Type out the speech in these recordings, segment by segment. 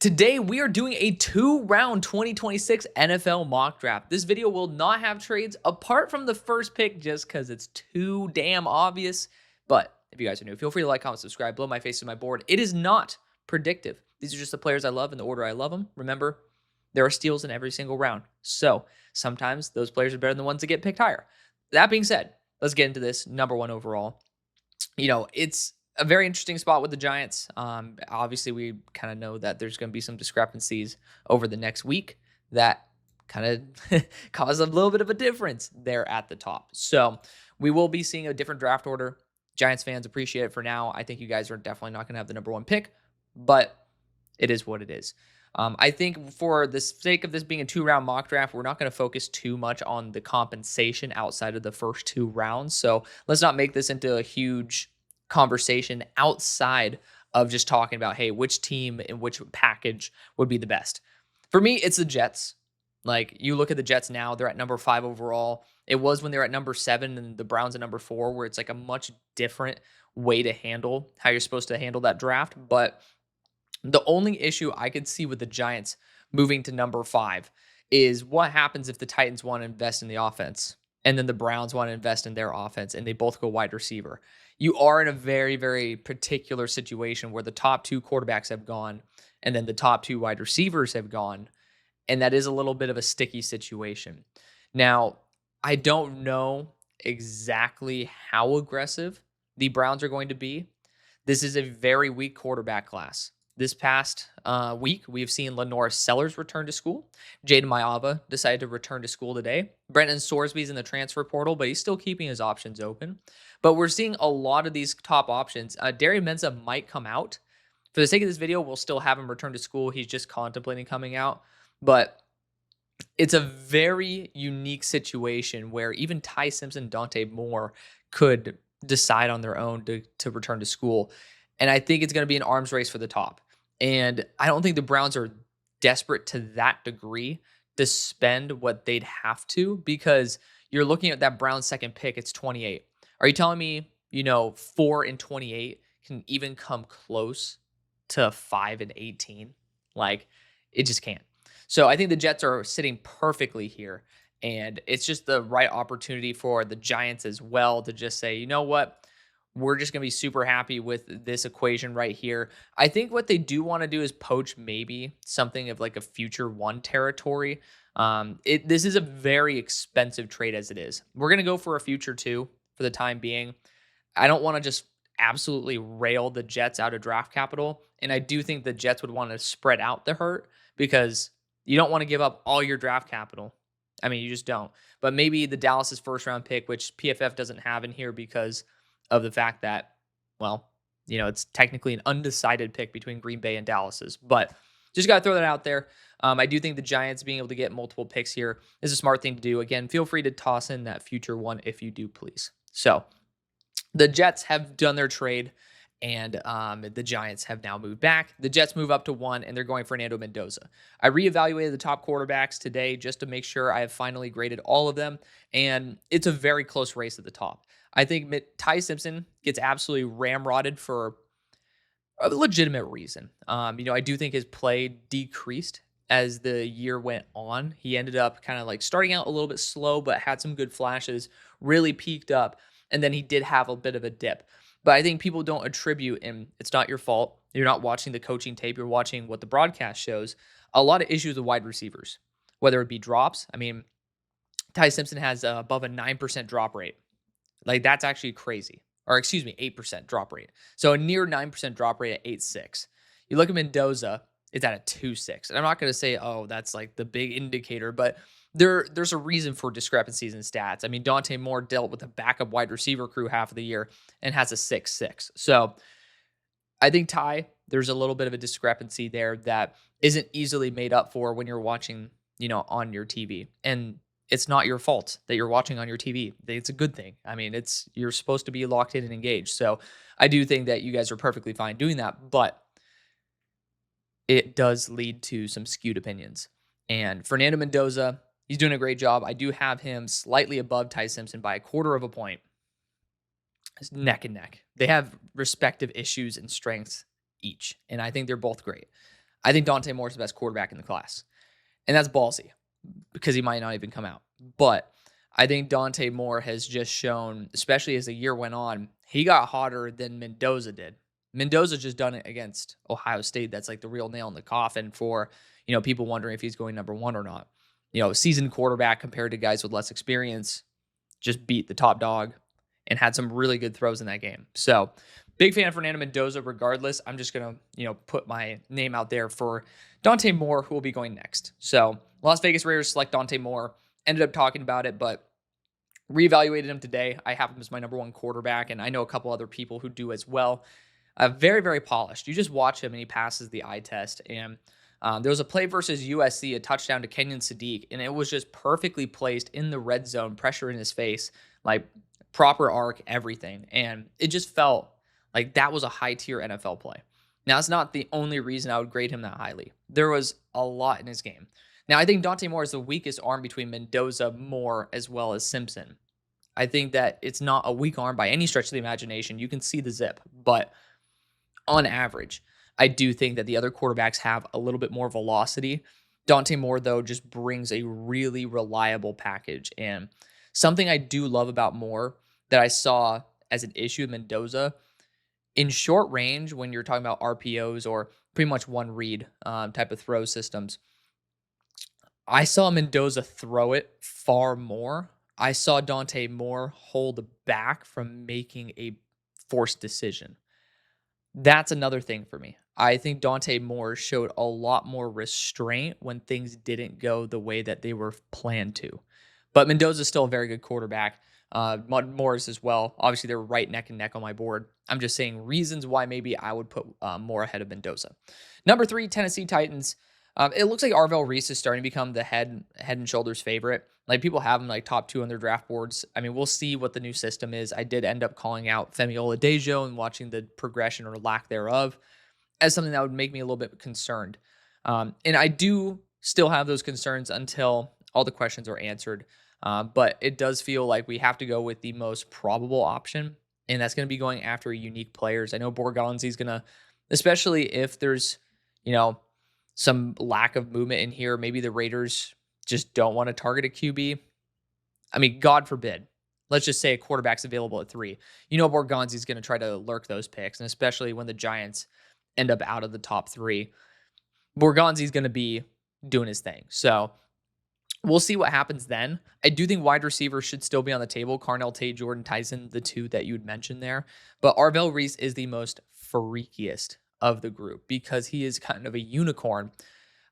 Today, we are doing a 2-round 2026 NFL mock draft. This video will not have trades apart from the first pick just because it's too damn obvious. But if you guys are new, feel free to like, comment, subscribe. Blow my face to my board. It is not predictive. These are just the players I love in the order I love them. Remember, there are steals in every single round. So sometimes those players are better than the ones that get picked higher. That being said, let's get into this. Number one overall. It's a very interesting spot with the Giants. Obviously, we kind of know that there's going to be some discrepancies over the next week that kind of cause a little bit of a difference there at the top. So we will be seeing a different draft order. Giants fans appreciate it for now. I think you guys are definitely not going to have the number one pick, but it is what it is. I think for the sake of this being a 2-round mock draft, we're not going to focus too much on the compensation outside of the first 2 rounds. So let's not make this into a huge conversation outside of just talking about, hey, which team and which package would be the best. For me, it's the Jets. Like, you look at the Jets now, they're at number 5 overall. It was when they were at number 7 and the Browns at number 4, where it's like a much different way to handle how you're supposed to handle that draft. But the only issue I could see with the Giants moving to number 5 is what happens if the Titans want to invest in the offense and then the Browns want to invest in their offense and they both go wide receiver. You are in a very, very particular situation where the top 2 quarterbacks have gone and then the top 2 wide receivers have gone. And that is a little bit of a sticky situation. Now, I don't know exactly how aggressive the Browns are going to be. This is a very weak quarterback class. This past week, we have seen Lenore Sellers return to school. Jayden Maiava decided to return to school today. Brenton Sorsby's in the transfer portal, but he's still keeping his options open. But we're seeing a lot of these top options. Darian Mensah might come out. For the sake of this video, we'll still have him return to school. He's just contemplating coming out. But it's a very unique situation where even Ty Simpson, Dante Moore could decide on their own to return to school. And I think it's going to be an arms race for the top. And I don't think the Browns are desperate to that degree to spend what they'd have to, because you're looking at that Browns second pick, it's 28. Are you telling me, 4 and 28 can even come close to 5 and 18? Like, it just can't. So I think the Jets are sitting perfectly here. And it's just the right opportunity for the Giants as well to just say, you know what? We're just going to be super happy with this equation right here. I think what they do want to do is poach maybe something of like a future 1 territory. This is a very expensive trade as it is. We're going to go for a future 2 for the time being. I don't want to just absolutely rail the Jets out of draft capital. And I do think the Jets would want to spread out the hurt, because you don't want to give up all your draft capital. I mean, you just don't. But maybe the Dallas's first round pick, which PFF doesn't have in here because of the fact that, it's technically an undecided pick between Green Bay and Dallas's. But just got to throw that out there. I do think the Giants being able to get multiple picks here is a smart thing to do. Again, feel free to toss in that future 1 if you do, please. So the Jets have done their trade, and the Giants have now moved back. The Jets move up to 1, and they're going Fernando Mendoza. I reevaluated the top quarterbacks today just to make sure I have finally graded all of them, and it's a very close race at the top. I think Ty Simpson gets absolutely ramrodded for a legitimate reason. I do think his play decreased as the year went on. He ended up kind of like starting out a little bit slow, but had some good flashes, really peaked up, and then he did have a bit of a dip. But I think people don't attribute, and it's not your fault. You're not watching the coaching tape. You're watching what the broadcast shows. A lot of issues with wide receivers, whether it be drops. I mean, Ty Simpson has above a 9% drop rate. Like, that's actually crazy. Or 8% drop rate. So a near 9% drop rate at 8.6. You look at Mendoza, it's at a 2.6. And I'm not going to say, oh, that's like the big indicator, but there's a reason for discrepancies in stats. I mean, Dante Moore dealt with a backup wide receiver crew half of the year and has a 6.6. So I think Ty, there's a little bit of a discrepancy there that isn't easily made up for when you're watching, on your TV. And it's not your fault that you're watching on your TV. It's a good thing. I mean, you're supposed to be locked in and engaged. So I do think that you guys are perfectly fine doing that, but it does lead to some skewed opinions. And Fernando Mendoza, he's doing a great job. I do have him slightly above Ty Simpson by 1/4 of a point. It's neck and neck. They have respective issues and strengths each, and I think they're both great. I think Dante Moore is the best quarterback in the class. And that's ballsy because he might not even come out. But I think Dante Moore has just shown, especially as the year went on, he got hotter than Mendoza did. Mendoza just done it against Ohio State. That's like the real nail in the coffin for, people wondering if he's going number one or not. Seasoned quarterback compared to guys with less experience, just beat the top dog and had some really good throws in that game. So big fan of Fernando Mendoza regardless. I'm just going to, put my name out there for Dante Moore, who will be going next. So Las Vegas Raiders select Dante Moore. Ended up talking about it, but reevaluated him today. I have him as my number one quarterback, and I know a couple other people who do as well. Very, very polished. You just watch him, and he passes the eye test. And there was a play versus USC, a touchdown to Kenyon Sadiq, and it was just perfectly placed in the red zone, pressure in his face, like proper arc, everything. And it just felt like that was a high-tier NFL play. Now, it's not the only reason I would grade him that highly. There was a lot in his game. Now, I think Dante Moore is the weakest arm between Mendoza, Moore, as well as Simpson. I think that it's not a weak arm by any stretch of the imagination. You can see the zip, but on average, I do think that the other quarterbacks have a little bit more velocity. Dante Moore, though, just brings a really reliable package. And something I do love about Moore that I saw as an issue with Mendoza, in short range, when you're talking about RPOs or pretty much one read type of throw systems, I saw Mendoza throw it far more. I saw Dante Moore hold back from making a forced decision. That's another thing for me. I think Dante Moore showed a lot more restraint when things didn't go the way that they were planned to. But Mendoza is still a very good quarterback. Moore's as well. Obviously, they're right neck and neck on my board. I'm just saying reasons why maybe I would put Moore ahead of Mendoza. Number 3, Tennessee Titans. It looks like Arvell Reese is starting to become the head and shoulders favorite. Like, people have him like top 2 on their draft boards. I mean, we'll see what the new system is. I did end up calling out Femi Oladejo and watching the progression or lack thereof as something that would make me a little bit concerned. And I do still have those concerns until all the questions are answered. But it does feel like we have to go with the most probable option, and that's going to be going after unique players. I know Borgonzi's going to, especially if there's, some lack of movement in here. Maybe the Raiders just don't want to target a QB. I mean, God forbid. Let's just say a quarterback's available at 3. Borgonzi's going to try to lurk those picks, and especially when the Giants end up out of the top 3, Borgonzi's going to be doing his thing. So we'll see what happens then. I do think wide receivers should still be on the table. Carnell Tate, Jordyn Tyson, the 2 that you had mentioned there. But Arvell Reese is the most freakiest of the group because he is kind of a unicorn.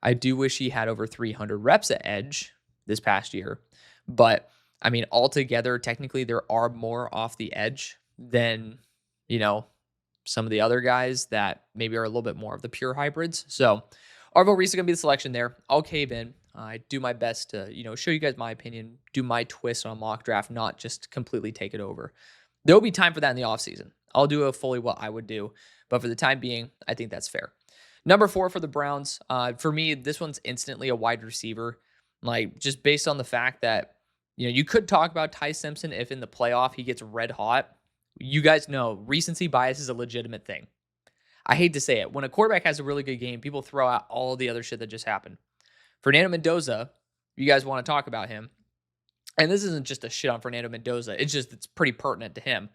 I do wish he had over 300 reps at edge this past year. But, I mean, altogether, technically, there are more off the edge than, some of the other guys that maybe are a little bit more of the pure hybrids. So, Arvell Reese is going to be the selection there. I'll cave in. I do my best to, show you guys my opinion, do my twist on a mock draft, not just completely take it over. There will be time for that in the offseason. I'll do a fully what I would do. But for the time being, I think that's fair. Number 4 for the Browns. For me, this one's instantly a wide receiver. Like, just based on the fact that, you could talk about Ty Simpson if in the playoff he gets red hot. You guys know recency bias is a legitimate thing. I hate to say it. When a quarterback has a really good game, people throw out all the other shit that just happened. Fernando Mendoza, you guys want to talk about him. And this isn't just a shit on Fernando Mendoza. It's pretty pertinent to him.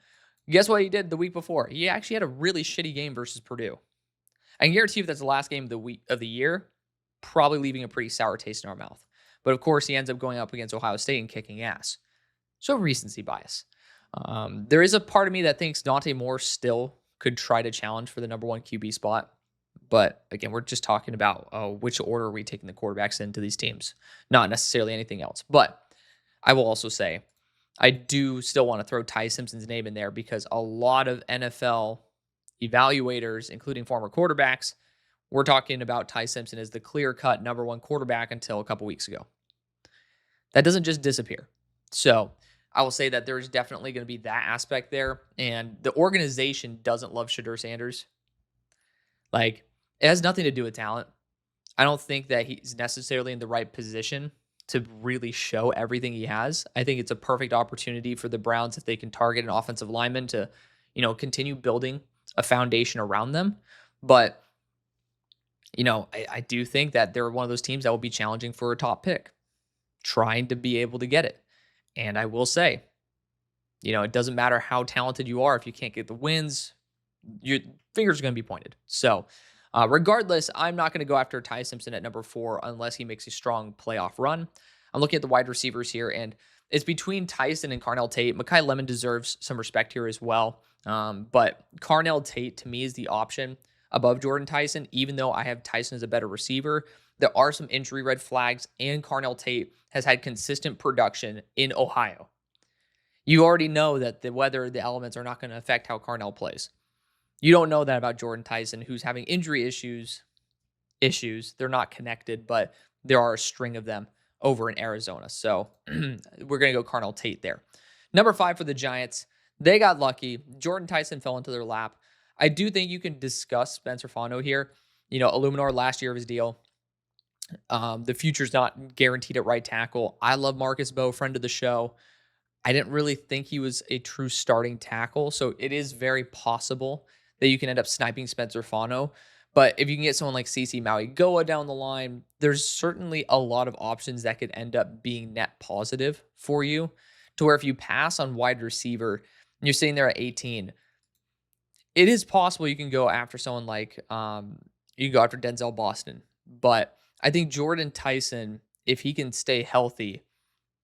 Guess what he did the week before? He actually had a really shitty game versus Purdue. I can guarantee you if that's the last game of the year, probably leaving a pretty sour taste in our mouth. But of course, he ends up going up against Ohio State and kicking ass. So recency bias. There is a part of me that thinks Dante Moore still could try to challenge for the number 1 QB spot. But again, we're just talking about which order are we taking the quarterbacks into these teams, not necessarily anything else. But I will also say, I do still want to throw Ty Simpson's name in there because a lot of NFL evaluators, including former quarterbacks, were talking about Ty Simpson as the clear-cut number 1 quarterback until a couple weeks ago. That doesn't just disappear. So I will say that there's definitely going to be that aspect there. And the organization doesn't love Shadur Sanders. Like, it has nothing to do with talent. I don't think that he's necessarily in the right position to really show everything he has. I think it's a perfect opportunity for the Browns if they can target an offensive lineman to, continue building a foundation around them. But, I do think that they're one of those teams that will be challenging for a top pick, trying to be able to get it. And I will say, it doesn't matter how talented you are. If you can't get the wins, your fingers are going to be pointed. So regardless, I'm not going to go after Ty Simpson at number 4 unless he makes a strong playoff run. I'm looking at the wide receivers here, and it's between Tyson and Carnell Tate. Makai Lemon deserves some respect here as well. But Carnell Tate, to me, is the option above Jordyn Tyson, even though I have Tyson as a better receiver. There are some injury red flags, and Carnell Tate has had consistent production in Ohio. You already know that the weather, the elements are not going to affect how Carnell plays. You don't know that about Jordyn Tyson, who's having injury issues. They're not connected, but there are a string of them over in Arizona. So we're going to go Carnell Tate there. Number 5 for the Giants. They got lucky. Jordyn Tyson fell into their lap. I do think you can discuss Spencer Fano here. Illuminor last year of his deal. The future's not guaranteed at right tackle. I love Marcus Bowe, friend of the show. I didn't really think he was a true starting tackle, so it is very possible that you can end up sniping Spencer Fano. But if you can get someone like Francis Mauigoa down the line, there's certainly a lot of options that could end up being net positive for you, to where if you pass on wide receiver, you're sitting there at 18, it is possible you can go after someone like, you can go after Denzel Boston. But I think Jordyn Tyson, if he can stay healthy,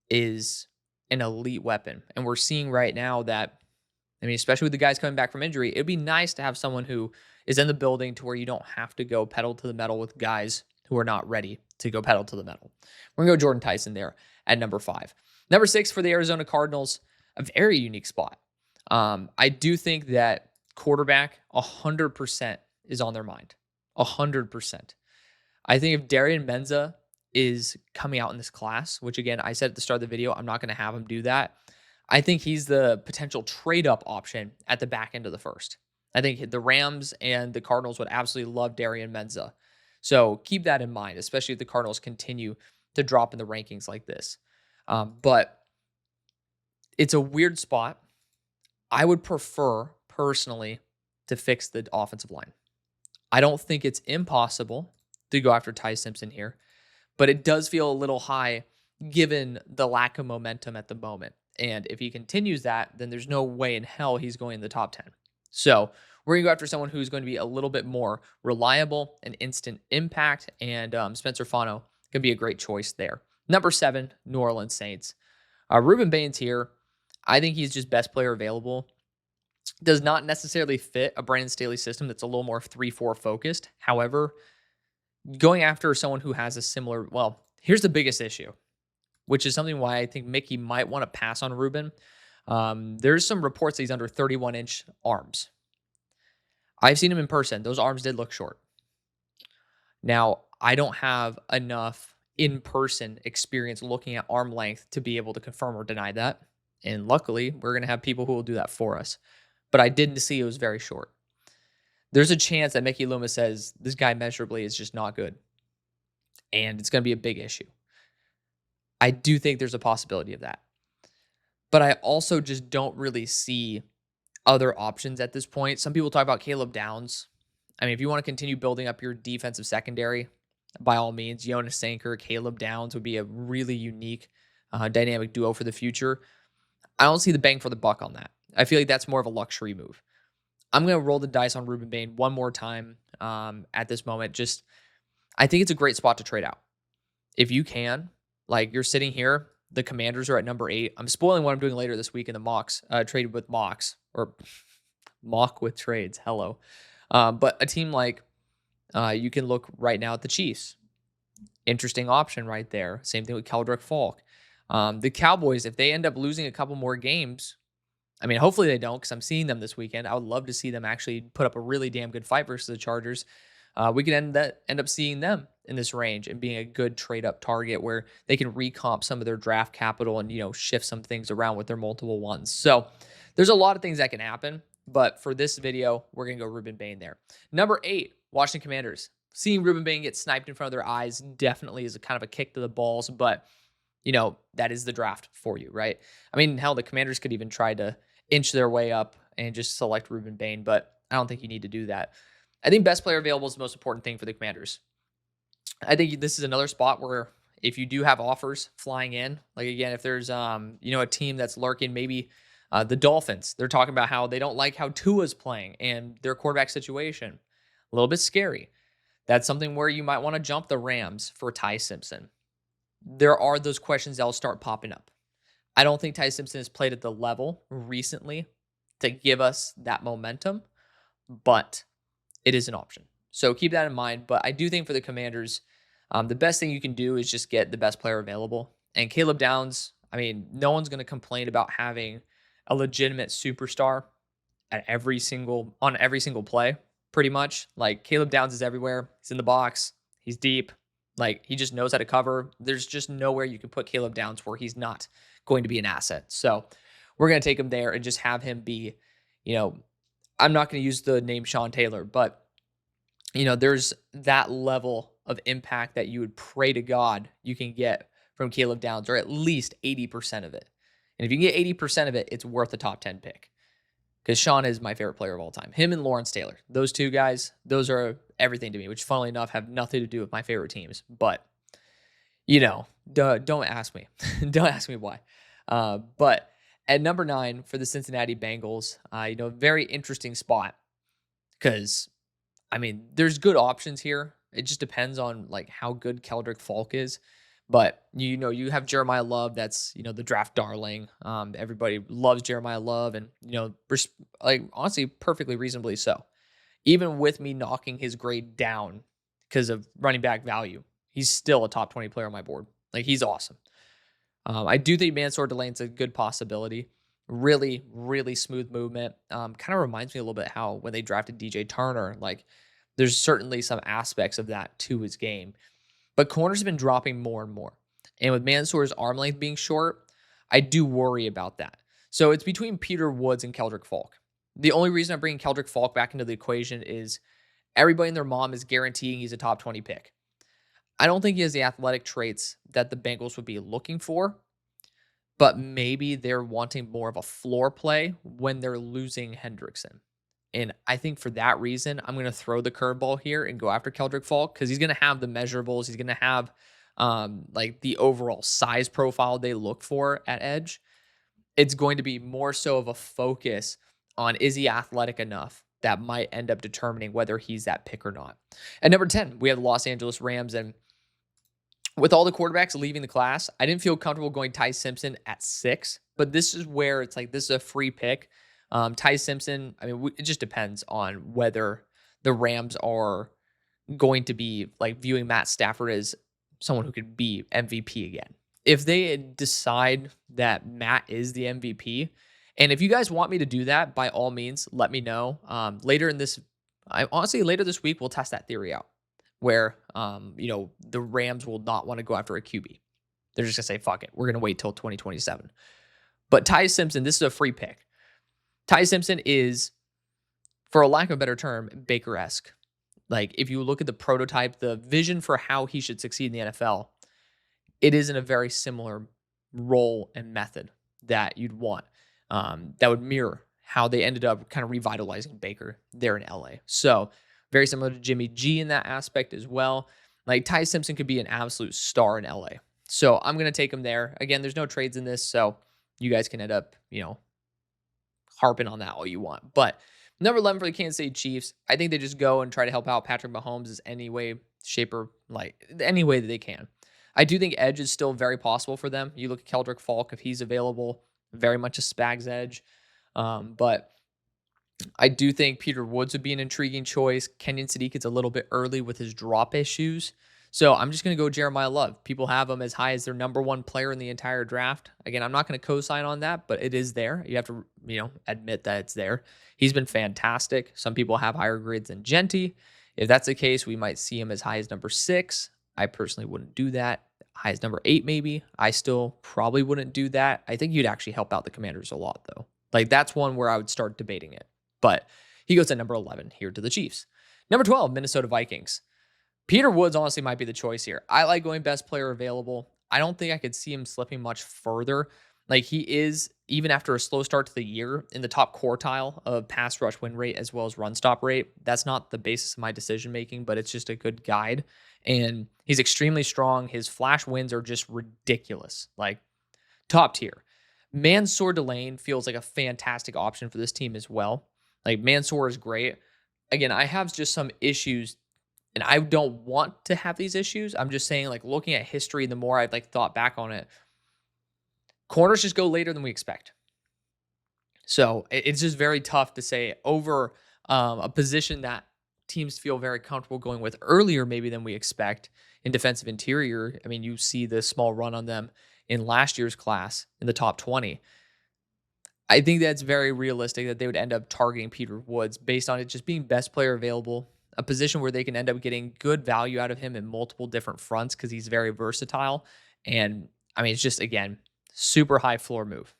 is an elite weapon. And we're seeing right now that, especially with the guys coming back from injury, it'd be nice to have someone who is in the building to where you don't have to go pedal to the metal with guys who are not ready to go pedal to the metal. We're going to go Jordyn Tyson there at number 5. Number 6 for the Arizona Cardinals, a very unique spot. I do think that quarterback 100% is on their mind. 100%. I think if Darian Mendoza is coming out in this class, which again, I said at the start of the video, I'm not going to have him do that. I think he's the potential trade-up option at the back end of the first. I think the Rams and the Cardinals would absolutely love Darian Mendoza. So keep that in mind, especially if the Cardinals continue to drop in the rankings like this. But it's a weird spot. I would prefer, personally, to fix the offensive line. I don't think it's impossible to go after Ty Simpson here, but it does feel a little high given the lack of momentum at the moment. And if he continues that, then there's no way in hell he's going in the top 10. So we're going to go after someone who's going to be a little bit more reliable and instant impact, and Spencer Fano can be a great choice there. Number 7, New Orleans Saints. Ruben Baines here, I think he's just best player available. Does not necessarily fit a Brandon Staley system that's a little more 3-4 focused. However, going after someone who has a similar, here's the biggest issue, which is something why I think Mickey might want to pass on Ruben. There's some reports that he's under 31-inch arms. I've seen him in person. Those arms did look short. Now, I don't have enough in-person experience looking at arm length to be able to confirm or deny that. And luckily, we're going to have people who will do that for us. But I didn't see it was very short. There's a chance that Mickey Loomis says this guy measurably is just not good. And it's going to be a big issue. I do think there's a possibility of that. But I also just don't really see other options at this point. Some people talk about Caleb Downs. If you want to continue building up your defensive secondary, by all means, Jonas Sanker, Caleb Downs would be a really unique dynamic duo for the future. I don't see the bang for the buck on that. I feel like that's more of a luxury move. I'm going to roll the dice on Ruben Baines one more time at this moment. I think it's a great spot to trade out. If you can, you're sitting here, the Commanders are at number 8. I'm spoiling what I'm doing later this week in the mocks, traded with mocks, or mock with trades. Hello. But a team you can look right now at the Chiefs. Interesting option right there. Same thing with Keldric Faulk. The Cowboys, if they end up losing a couple more games, hopefully they don't, because I'm seeing them this weekend. I would love to see them actually put up a really damn good fight versus the Chargers. We could end up seeing them in this range and being a good trade-up target where they can recomp some of their draft capital and, shift some things around with their multiple ones. So there's a lot of things that can happen, but for this video, we're going to go Ruben Baines there. Number 8, Washington Commanders. Seeing Ruben Baines get sniped in front of their eyes definitely is a kind of a kick to the balls, but, that is the draft for you, right? Hell, the Commanders could even try to inch their way up and just select Ruben Baines, but I don't think you need to do that. I think best player available is the most important thing for the Commanders. I think this is another spot where if you do have offers flying in, like again, if there's a team that's lurking, maybe the Dolphins, they're talking about how they don't like how Tua's playing and their quarterback situation. A little bit scary. That's something where you might want to jump the Rams for Ty Simpson. There are those questions that'll start popping up. I don't think Ty Simpson has played at the level recently to give us that momentum, but it is an option. So keep that in mind. But I do think for the Commanders, the best thing you can do is just get the best player available. And Caleb Downs, I mean, no one's going to complain about having a legitimate superstar on every single play, pretty much. Like Caleb Downs is everywhere. He's in the box. He's deep. Like he just knows how to cover. There's just nowhere you can put Caleb Downs where he's not going to be an asset. So we're going to take him there and just have him be, I'm not going to use the name Sean Taylor, but there's that level of impact that you would pray to God you can get from Caleb Downs, or at least 80% of it. And if you can get 80% of it, it's worth a top 10 pick. Because Sean is my favorite player of all time. Him and Lawrence Taylor. Those two guys, those are everything to me, which funnily enough have nothing to do with my favorite teams. But, don't ask me. Don't ask me why. But at number 9 for the Cincinnati Bengals, very interesting spot. Because, there's good options here. It just depends on like how good Keldric Faulk is. But, you have Jeremiyah Love. That's, the draft darling. Everybody loves Jeremiyah Love and, honestly, perfectly reasonably so. Even with me knocking his grade down because of running back value, he's still a top 20 player on my board. Like, he's awesome. I do think Mansoor Delane's a good possibility. Really, really smooth movement. Kind of reminds me a little bit how when they drafted DJ Turner, like, there's certainly some aspects of that to his game. But corners have been dropping more and more. And with Mansoor's arm length being short, I do worry about that. So it's between Peter Woods and Keldric Faulk. The only reason I'm bringing Keldric Faulk back into the equation is everybody and their mom is guaranteeing he's a top 20 pick. I don't think he has the athletic traits that the Bengals would be looking for, but maybe they're wanting more of a floor play when they're losing Hendrickson. And I think for that reason, I'm going to throw the curveball here and go after Keldric Faulk because he's going to have the measurables. He's going to have the overall size profile they look for at edge. It's going to be more so of a focus on is he athletic enough that might end up determining whether he's that pick or not. At number 10, we have the Los Angeles Rams. And with all the quarterbacks leaving the class, I didn't feel comfortable going Ty Simpson at 6. But this is where it's like this is a free pick. Ty Simpson, it just depends on whether the Rams are going to be like viewing Matt Stafford as someone who could be MVP again. If they decide that Matt is the MVP, and if you guys want me to do that, by all means, let me know. Later this week, we'll test that theory out where, the Rams will not want to go after a QB. They're just going to say, fuck it. We're going to wait till 2027. But Ty Simpson, this is a free pick. Ty Simpson is, for a lack of a better term, Baker-esque. Like, if you look at the prototype, the vision for how he should succeed in the NFL, it is in a very similar role and method that you'd want. That would mirror how they ended up kind of revitalizing Baker there in LA. So, very similar to Jimmy G in that aspect as well. Like, Ty Simpson could be an absolute star in LA. So, I'm going to take him there. Again, there's no trades in this, so you guys can end up, harping on that all you want. But number 11 for the Kansas City Chiefs, I think they just go and try to help out Patrick Mahomes any way that they can. I do think edge is still very possible for them. You look at Keldric Faulk, if he's available, very much a Spags edge. But I do think Peter Woods would be an intriguing choice. Kenyon Sadiq is a little bit early with his drop issues. So I'm just going to go Jeremiyah Love. People have him as high as their number 1 player in the entire draft. Again, I'm not going to co-sign on that, but it is there. You have to, admit that it's there. He's been fantastic. Some people have higher grades than Genty. If that's the case, we might see him as high as number 6. I personally wouldn't do that. High as number 8, maybe. I still probably wouldn't do that. I think you'd actually help out the Commanders a lot, though. Like, that's one where I would start debating it. But he goes at number 11 here to the Chiefs. Number 12, Minnesota Vikings. Peter Woods honestly might be the choice here. I like going best player available. I don't think I could see him slipping much further. Like he is, even after a slow start to the year, in the top quartile of pass rush win rate as well as run stop rate. That's not the basis of my decision making, but it's just a good guide. And he's extremely strong. His flash wins are just ridiculous, like top tier. Mansoor Delane feels like a fantastic option for this team as well. Like Mansoor is great. Again, I have just some issues, and I don't want to have these issues. I'm just saying, like looking at history, the more I've like thought back on it, corners just go later than we expect. So it's just very tough to say over a position that teams feel very comfortable going with earlier, maybe than we expect in defensive interior. I mean, you see the small run on them in last year's class in the top 20. I think that's very realistic that they would end up targeting Peter Woods based on it just being best player available, a position where they can end up getting good value out of him in multiple different fronts because he's very versatile. And I mean, it's just, again, super high floor move.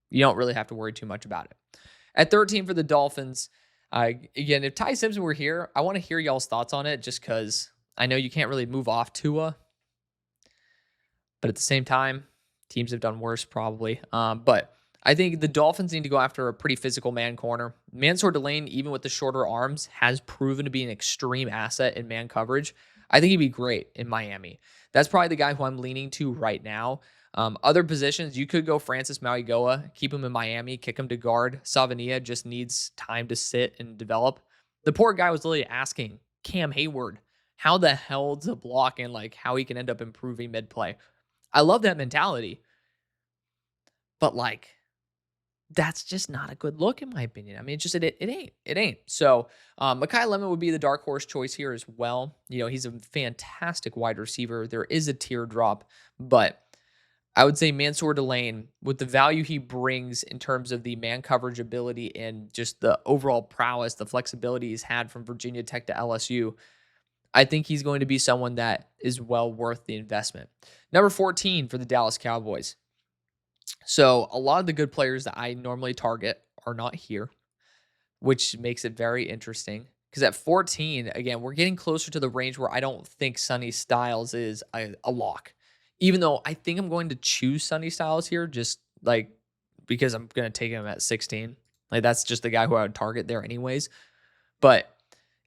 You don't really have to worry too much about it. At 13 for the Dolphins, again, if Ty Simpson were here, I want to hear y'all's thoughts on it just because I know you can't really move off Tua. But at the same time, teams have done worse probably. But I think the Dolphins need to go after a pretty physical man corner. Mansoor Delane, even with the shorter arms, has proven to be an extreme asset in man coverage. I think he'd be great in Miami. That's probably the guy who I'm leaning to right now. Other positions, you could go Francis Mauigoa, keep him in Miami, kick him to guard. Savania just needs time to sit and develop. The poor guy was literally asking Cam Hayward how the hell to block and like how he can end up improving mid-play. I love that mentality. But like, that's just not a good look in my opinion. I mean, it ain't. So Makai Lemon would be the dark horse choice here as well. You know, he's a fantastic wide receiver. There is a teardrop, but I would say Mansoor Delane, with the value he brings in terms of the man coverage ability and just the overall prowess, the flexibility he's had from Virginia Tech to LSU, I think he's going to be someone that is well worth the investment. Number 14 for the Dallas Cowboys. So a lot of the good players that I normally target are not here, which makes it very interesting. Because at 14, again, we're getting closer to the range where I don't think Sonny Styles is a lock. Even though I think I'm going to choose Sonny Styles here, just like because I'm going to take him at 16. Like that's just the guy who I would target there anyways. But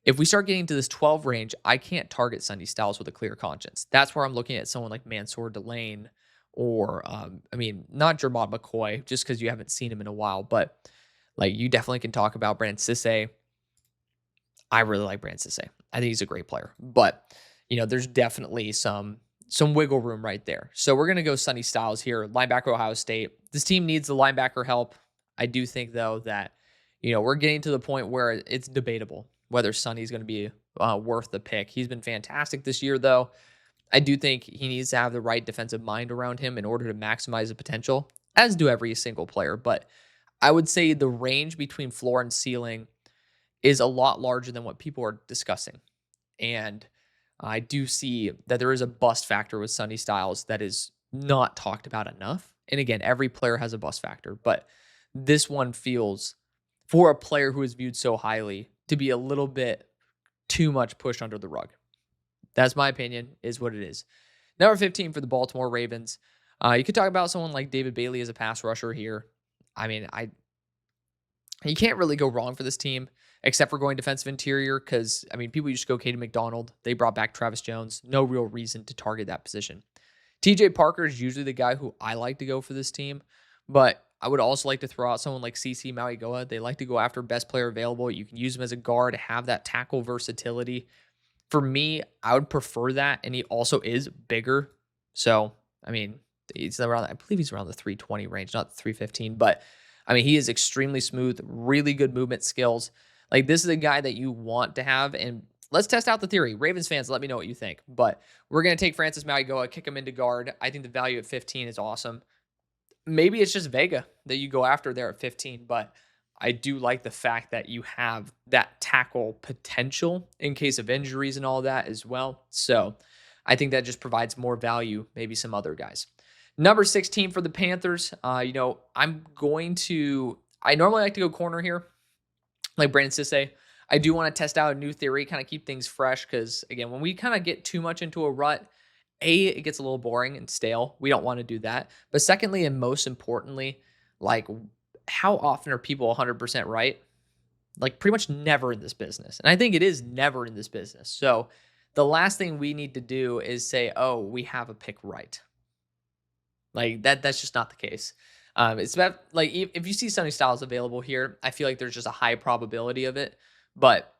if we start getting to this 12 range, I can't target Sonny Styles with a clear conscience. That's where I'm looking at someone like Mansoor Delane or, I mean, not Jermod McCoy, just because you haven't seen him in a while, but like you definitely can talk about Brandon Cisse. I really like Brandon Cisse. I think he's a great player, but you know, there's definitely some wiggle room right there. So we're going to go Sonny Styles here, linebacker, Ohio State. This team needs the linebacker help. I do think though that, you know, we're getting to the point where it's debatable whether Sonny's going to be worth the pick. He's been fantastic this year though. I do think he needs to have the right defensive mind around him in order to maximize the potential, as do every single player. But I would say the range between floor and ceiling is a lot larger than what people are discussing. And I do see that there is a bust factor with Sonny Styles that is not talked about enough. And again, every player has a bust factor, but this one feels, for a player who is viewed so highly, to be a little bit too much pushed under the rug. That's my opinion, is what it is. Number 15 for the Baltimore Ravens. You could talk about someone like David Bailey as a pass rusher here. I mean, you can't really go wrong for this team, except for going defensive interior, because, I mean, people used to go Kayden McDonald. They brought back Travis Jones. No real reason to target that position. TJ Parker is usually the guy who I like to go for this team, but I would also like to throw out someone like Cece Mauigoa. They like to go after best player available. You can use him as a guard, have that tackle versatility. For me, I would prefer that, and he also is bigger. So, I mean, he's around, I believe he's around the 320 range, not the 315, but I mean, he is extremely smooth, really good movement skills. Like, this is a guy that you want to have, and let's test out the theory. Ravens fans, let me know what you think. But we're going to take Francis Mauigoa, kick him into guard. I think the value at 15 is awesome. Maybe it's just Vega that you go after there at 15, but I do like the fact that you have that tackle potential in case of injuries and all that as well. So I think that just provides more value, maybe some other guys. Number 16 for the Panthers. You know, I normally like to go corner here, like Brandon Cisse. I do want to test out a new theory, kind of keep things fresh, because again, when we kind of get too much into a rut, A, it gets a little boring and stale. We don't want to do that. But secondly, and most importantly, like, how often are people 100% right? Like, pretty much never in this business. And I think it is never in this business. So the last thing we need to do is say, oh, we have a pick right. Like, that's just not the case. It's about, like, if you see Sonny Styles available here, I feel like there's just a high probability of it. But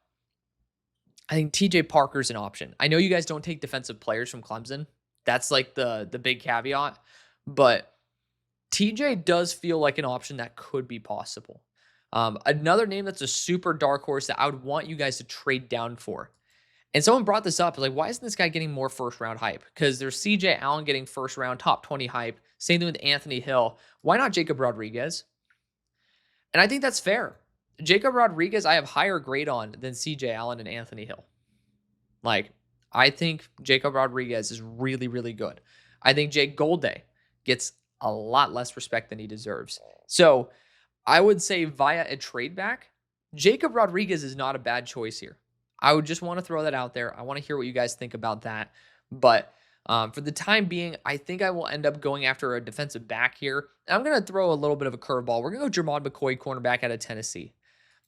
I think TJ Parker's an option. I know you guys don't take defensive players from Clemson. That's like the big caveat. But TJ does feel like an option that could be possible. Another name that's a super dark horse that I would want you guys to trade down for. And someone brought this up, like, why isn't this guy getting more first round hype? Because there's CJ Allen getting first round top 20 hype. Same thing with Anthony Hill. Why not Jacob Rodriguez? And I think that's fair. Jacob Rodriguez, I have higher grade on than CJ Allen and Anthony Hill. Like, I think Jacob Rodriguez is really, really good. I think Jake Golday gets a lot less respect than he deserves. So I would say via a trade back, Jacob Rodriguez is not a bad choice here. I would just want to throw that out there. I want to hear what you guys think about that. But for the time being, I think I will end up going after a defensive back here. And I'm going to throw a little bit of a curveball. We're going to go Jermod McCoy, cornerback out of Tennessee.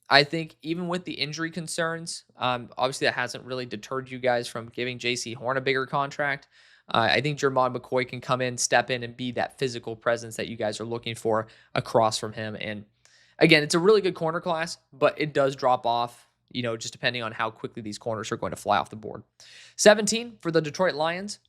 I think even with the injury concerns, obviously that hasn't really deterred you guys from giving J.C. Horn a bigger contract. I think Jermod McCoy can come in, step in, and be that physical presence that you guys are looking for across from him. And again, it's a really good corner class, but it does drop off, just depending on how quickly these corners are going to fly off the board. 17 for the Detroit Lions.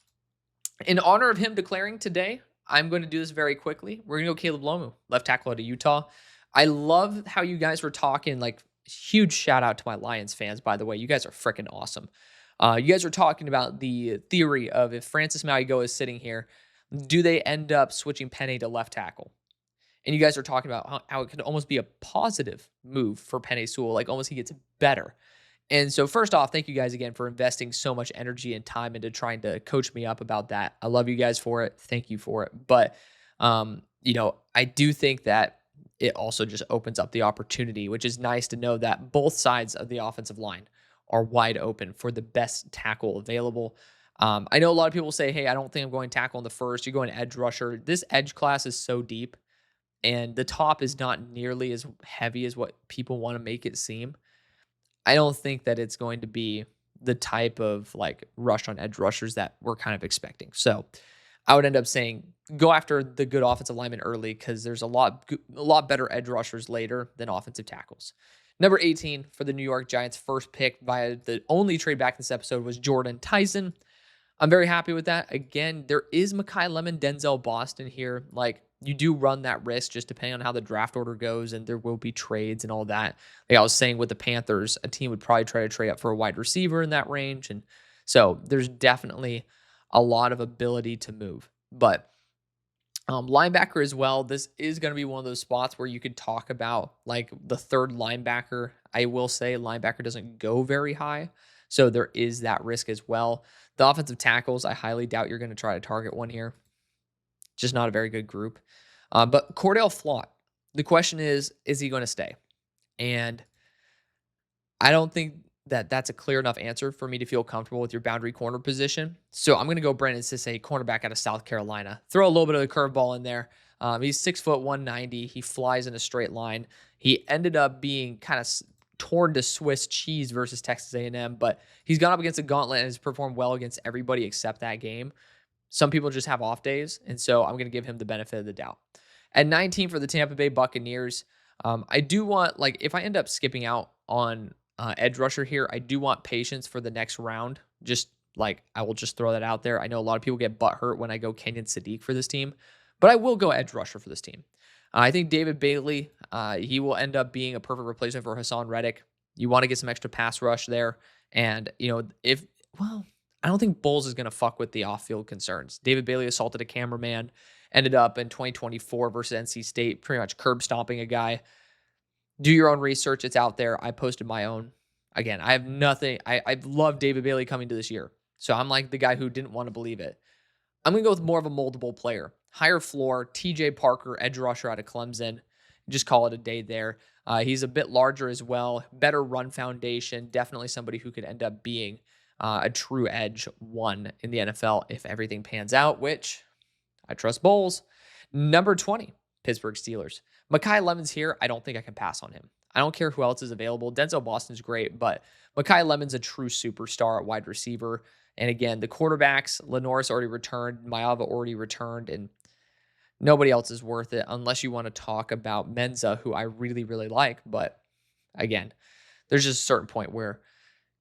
In honor of him declaring today, I'm going to do this very quickly. We're going to go Caleb Lomu, left tackle out of Utah. I love how you guys were talking, like, huge shout out to my Lions fans, by the way. You guys are freaking awesome. You guys were talking about the theory of if Francis Mauigoa is sitting here, do they end up switching Penny to left tackle? And you guys are talking about how it could almost be a positive move for Penny Sewell, like almost he gets better. And so first off, thank you guys again for investing so much energy and time into trying to coach me up about that. I love you guys for it. Thank you for it. But, I do think that it also just opens up the opportunity, which is nice to know that both sides of the offensive line are wide open for the best tackle available. I know a lot of people say, hey, I don't think I'm going tackle in the first. You're going edge rusher. This edge class is so deep, and the top is not nearly as heavy as what people want to make it seem. I don't think that it's going to be the type of like rush on edge rushers that we're kind of expecting. So I would end up saying go after the good offensive lineman early because there's a lot better edge rushers later than offensive tackles. Number 18 for the New York Giants, first pick via the only trade back in this episode was Jordyn Tyson. I'm very happy with that. Again, there is Makai Lemon, Denzel Boston here. Like, you do run that risk just depending on how the draft order goes, and there will be trades and all that. Like I was saying with the Panthers, a team would probably try to trade up for a wide receiver in that range. And so there's definitely a lot of ability to move. But linebacker as well, this is going to be one of those spots where you could talk about like the third linebacker. I will say linebacker doesn't go very high, so there is that risk as well. The offensive tackles, I highly doubt you're going to try to target one here. Just not a very good group. But Cordell Flott, the question is he going to stay? And I don't think that that's a clear enough answer for me to feel comfortable with your boundary corner position. So I'm going to go Brandon Cisse, cornerback out of South Carolina. Throw a little bit of the curveball in there. He's 6 foot 190. He flies in a straight line. He ended up being kind of torn to Swiss cheese versus Texas A&M, but he's gone up against a gauntlet and has performed well against everybody except that game. Some people just have off days, and so I'm going to give him the benefit of the doubt. At 19 for the Tampa Bay Buccaneers, I do want, like, if I end up skipping out on edge rusher here, I do want patience for the next round. Just like, I will just throw that out there. I know a lot of people get butthurt when I go Kenyon Sadiq for this team, but I will go edge rusher for this team. I think David Bailey, he will end up being a perfect replacement for Hassan Reddick. You want to get some extra pass rush there. And, I don't think Bowles is going to fuck with the off-field concerns. David Bailey assaulted a cameraman, ended up in 2024 versus NC State, pretty much curb stomping a guy. Do your own research. It's out there. I posted my own. Again, I have nothing. I love David Bailey coming to this year. So I'm like the guy who didn't want to believe it. I'm going to go with more of a moldable player. Higher floor, TJ Parker, edge rusher out of Clemson. Just call it a day there. He's a bit larger as well. Better run foundation. Definitely somebody who could end up being a true edge one in the NFL if everything pans out, which I trust Bowles. Number 20, Pittsburgh Steelers. Makai Lemon's here. I don't think I can pass on him. I don't care who else is available. Denzel Boston's great, but Makai Lemon's a true superstar at wide receiver. And again, the quarterbacks, Lenoris already returned, Mauigoa already returned, and nobody else is worth it unless you want to talk about Mendoza, who I really, really like. But again, there's just a certain point where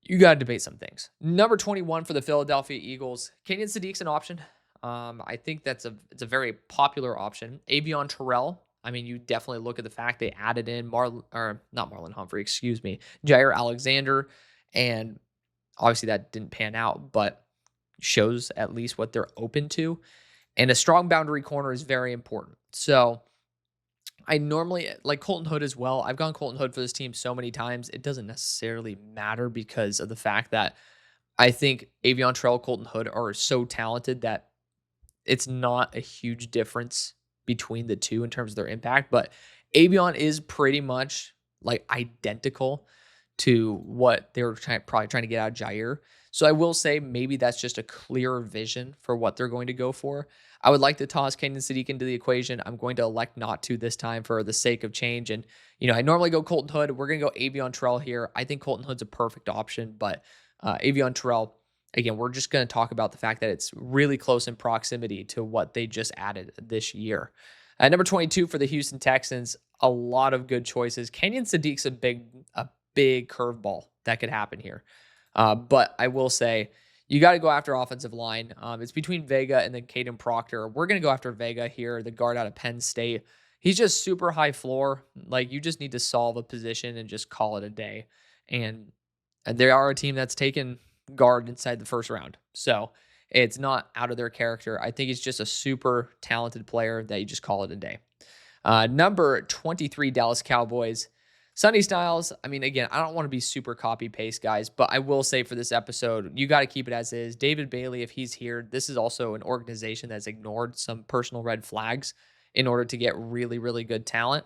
you got to debate some things. Number 21 for the Philadelphia Eagles. Kenyon Sadiq's an option. I think it's a very popular option. Avieon Terrell. I mean, you definitely look at the fact they added in Marlon Humphrey, excuse me, Jair Alexander, and obviously that didn't pan out, but shows at least what they're open to. And a strong boundary corner is very important. So I normally like Colton Hood as well. I've gone Colton Hood for this team so many times. It doesn't necessarily matter because of the fact that I think Avieon Terrell, Colton Hood are so talented that it's not a huge difference between the two in terms of their impact. But Avieon is pretty much like identical to what they were probably trying to get out of Jair. So I will say maybe that's just a clearer vision for what they're going to go for. I would like to toss Kenyan Sadiq into the equation. I'm going to elect not to this time for the sake of change. And, I normally go Colton Hood. We're going to go Avieon Terrell here. I think Colton Hood's a perfect option, but Avieon Terrell, again, we're just going to talk about the fact that it's really close in proximity to what they just added this year. Number 22 for the Houston Texans, a lot of good choices. Kenyan Sadiq's a big curveball that could happen here. But I will say, you got to go after offensive line. It's between Vega and then Kadyn Proctor. We're going to go after Vega here, the guard out of Penn State. He's just super high floor. Like, you just need to solve a position and just call it a day. And they are a team that's taken guard inside the first round. So it's not out of their character. I think he's just a super talented player that you just call it a day. Number 23, Dallas Cowboys. Sonny Styles, I mean, again, I don't want to be super copy-paste, guys, but I will say for this episode, you got to keep it as is. David Bailey, if he's here, this is also an organization that's ignored some personal red flags in order to get really, really good talent.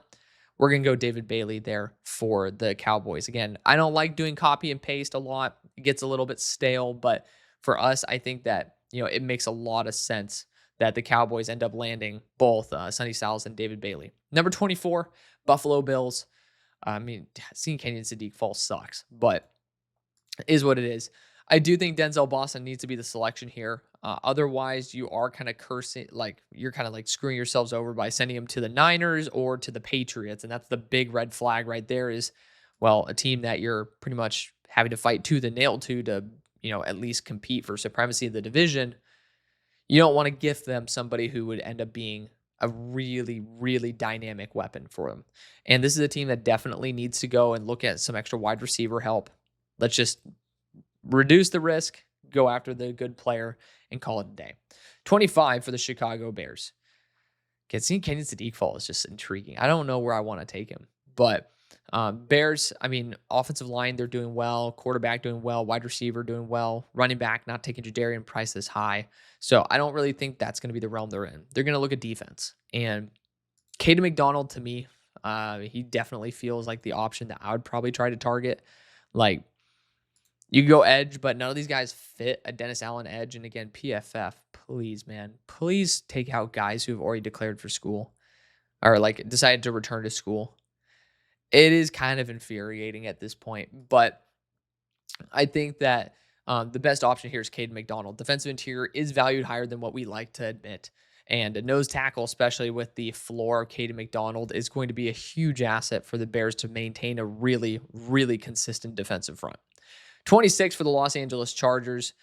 We're going to go David Bailey there for the Cowboys. Again, I don't like doing copy and paste a lot. It gets a little bit stale, but for us, I think that, it makes a lot of sense that the Cowboys end up landing both Sonny Styles and David Bailey. Number 24, Buffalo Bills. I mean, seeing Kenyon Sadiq fall sucks, but is what it is. I do think Denzel Boston needs to be the selection here. Otherwise, you are kind of cursing, like you're kind of like screwing yourselves over by sending him to the Niners or to the Patriots. And that's the big red flag right there is, well, a team that you're pretty much having to fight tooth and nail to, at least compete for supremacy of the division. You don't want to gift them somebody who would end up being a really, really dynamic weapon for them. And this is a team that definitely needs to go and look at some extra wide receiver help. Let's just reduce the risk, go after the good player, and call it a day. 25 for the Chicago Bears. Seeing Kenyon Sadiq fall is just intriguing. I don't know where I want to take him, but Bears, I mean, offensive line, they're doing well. Quarterback doing well. Wide receiver doing well. Running back, not taking Jadarian Price this high. So I don't really think that's going to be the realm they're in. They're going to look at defense. And Kayden McDonald, to me, he definitely feels like the option that I would probably try to target. Like, you go edge, but none of these guys fit a Dennis Allen edge. And again, PFF, please, man, please take out guys who have already declared for school or like decided to return to school. It is kind of infuriating at this point, but I think that the best option here is Kayden McDonald. Defensive interior is valued higher than what we like to admit. And a nose tackle, especially with the floor of Kayden McDonald, is going to be a huge asset for the Bears to maintain a really, really consistent defensive front. 26 for the Los Angeles Chargers.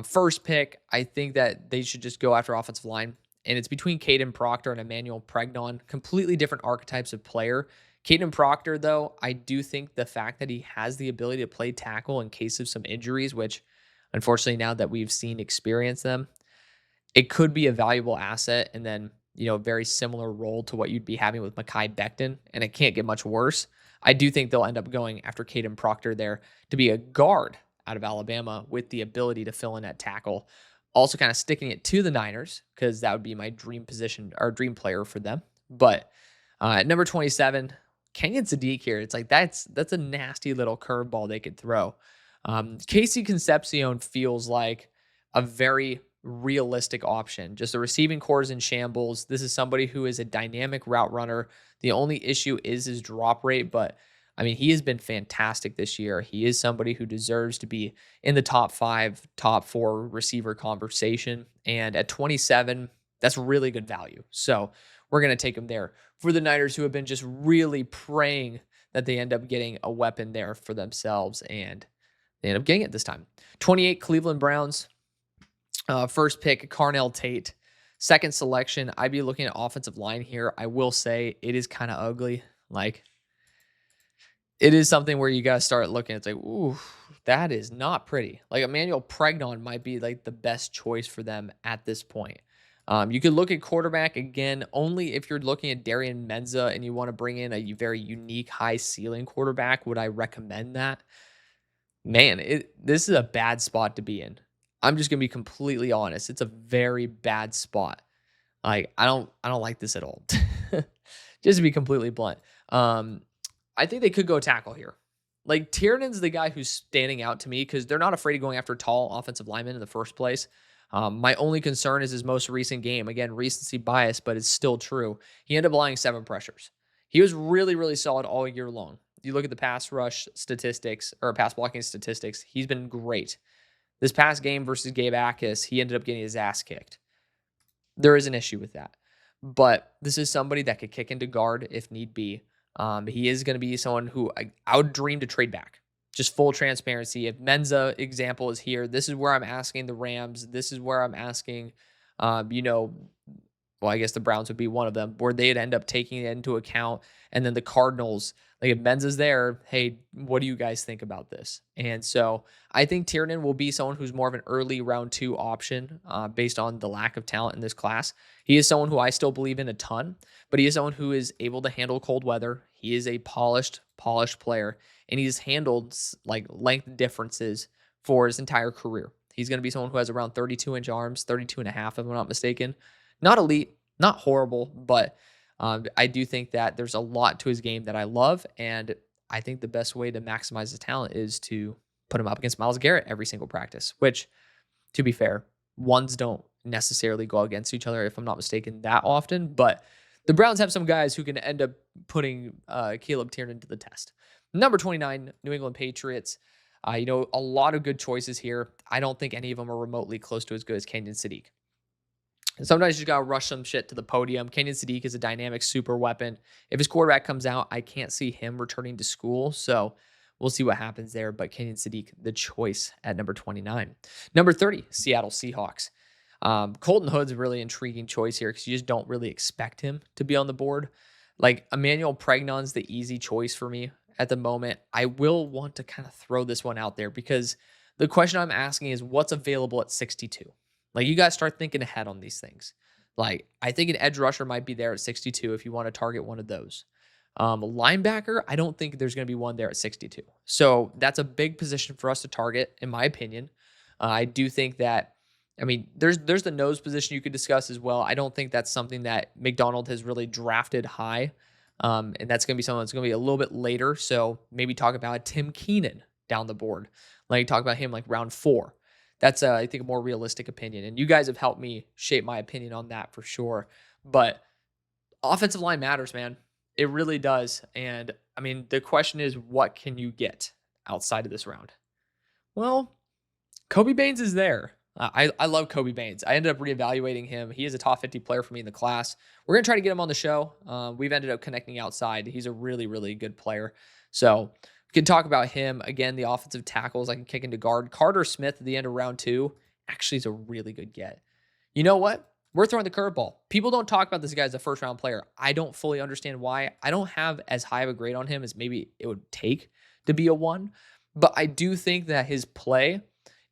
First pick, I think that they should just go after offensive line. And it's between Kadyn Proctor and Emmanuel Pregnon. Completely different archetypes of player. Kadyn Proctor, though, I do think the fact that he has the ability to play tackle in case of some injuries, which unfortunately now that we've seen experience them, it could be a valuable asset. And then, very similar role to what you'd be having with Mekhi Becton. And it can't get much worse. I do think they'll end up going after Kadyn Proctor there to be a guard out of Alabama with the ability to fill in at tackle. Also kind of sticking it to the Niners because that would be my dream position or dream player for them. But at number 27, Kenyon Sadiq here. It's like that's a nasty little curveball they could throw. Casey Concepcion feels like a very realistic option. Just the receiving core is in shambles. This is somebody who is a dynamic route runner. The only issue is his drop rate, but I mean, he has been fantastic this year. He is somebody who deserves to be in the top 5, top 4 receiver conversation. And at 27, that's really good value. So we're going to take him there. For the Niners, who have been just really praying that they end up getting a weapon there for themselves, and they end up getting it this time. 28, Cleveland Browns. First pick, Carnell Tate. Second selection, I'd be looking at offensive line here. I will say it is kind of ugly. Like, it is something where you got to start looking. It's like, ooh, that is not pretty. Like, Emmanuel Pregnon might be like the best choice for them at this point. You could look at quarterback again, only if you're looking at Darian Menza and you want to bring in a very unique high ceiling quarterback. Would I recommend that? Man, this is a bad spot to be in. I'm just gonna be completely honest. It's a very bad spot. Like, I don't like this at all. Just to be completely blunt. I think they could go tackle here. Like, Tiernan's the guy who's standing out to me because they're not afraid of going after tall offensive linemen in the first place. My only concern is his most recent game. Again, recency bias, but it's still true. He ended up allowing 7 pressures. He was really, really solid all year long. You look at the pass rush statistics or pass blocking statistics, he's been great. This past game versus Gabe Akis, he ended up getting his ass kicked. There is an issue with that. But this is somebody that could kick into guard if need be. He is going to be someone who I would dream to trade back. Just full transparency. If Menza example is here, this is where I'm asking the Rams. This is where I'm asking, well, I guess the Browns would be one of them, where they'd end up taking it into account. And then the Cardinals, like, if Menza's there, hey, what do you guys think about this? And so I think Tiernan will be someone who's more of an early round 2 option based on the lack of talent in this class. He is someone who I still believe in a ton, but he is someone who is able to handle cold weather. He is a polished player, and he's handled like length differences for his entire career. He's going to be someone who has around 32-inch arms, 32 and a half, if I'm not mistaken. Not elite, not horrible, but I do think that there's a lot to his game that I love, and I think the best way to maximize his talent is to put him up against Myles Garrett every single practice, which, to be fair, ones don't necessarily go against each other, if I'm not mistaken, that often, but the Browns have some guys who can end up putting Caleb Tiernan to the test. Number 29, New England Patriots. A lot of good choices here. I don't think any of them are remotely close to as good as Kenyon Sadiq. And sometimes you just got to rush some shit to the podium. Kenyan Sadiq is a dynamic super weapon. If his quarterback comes out, I can't see him returning to school. So we'll see what happens there. But Kenyan Sadiq, the choice at number 29. Number 30, Seattle Seahawks. Colton Hood's a really intriguing choice here because you just don't really expect him to be on the board. Like, Emmanuel Pregnon's the easy choice for me at the moment. I will want to kind of throw this one out there because the question I'm asking is what's available at 62? Like, you guys start thinking ahead on these things. Like, I think an edge rusher might be there at 62 if you want to target one of those. Linebacker, I don't think there's going to be one there at 62. So that's a big position for us to target, in my opinion. I do think that, there's the nose position you could discuss as well. I don't think that's something that McDonald has really drafted high. And that's going to be something that's going to be a little bit later. So maybe talk about Tim Keenan down the board. Like, talk about him like round 4. That's, I think, a more realistic opinion. And you guys have helped me shape my opinion on that for sure. But offensive line matters, man. It really does. And, the question is, what can you get outside of this round? Well, Kobe Baines is there. I love Kobe Baines. I ended up reevaluating him. He is a top 50 player for me in the class. We're going to try to get him on the show. We've ended up connecting outside. He's a really, really good player. So we can talk about him. Again, the offensive tackles I can kick into guard. Carter Smith at the end of round 2 actually is a really good get. You know what? We're throwing the curveball. People don't talk about this guy as a first-round player. I don't fully understand why. I don't have as high of a grade on him as maybe it would take to be a 1. But I do think that his play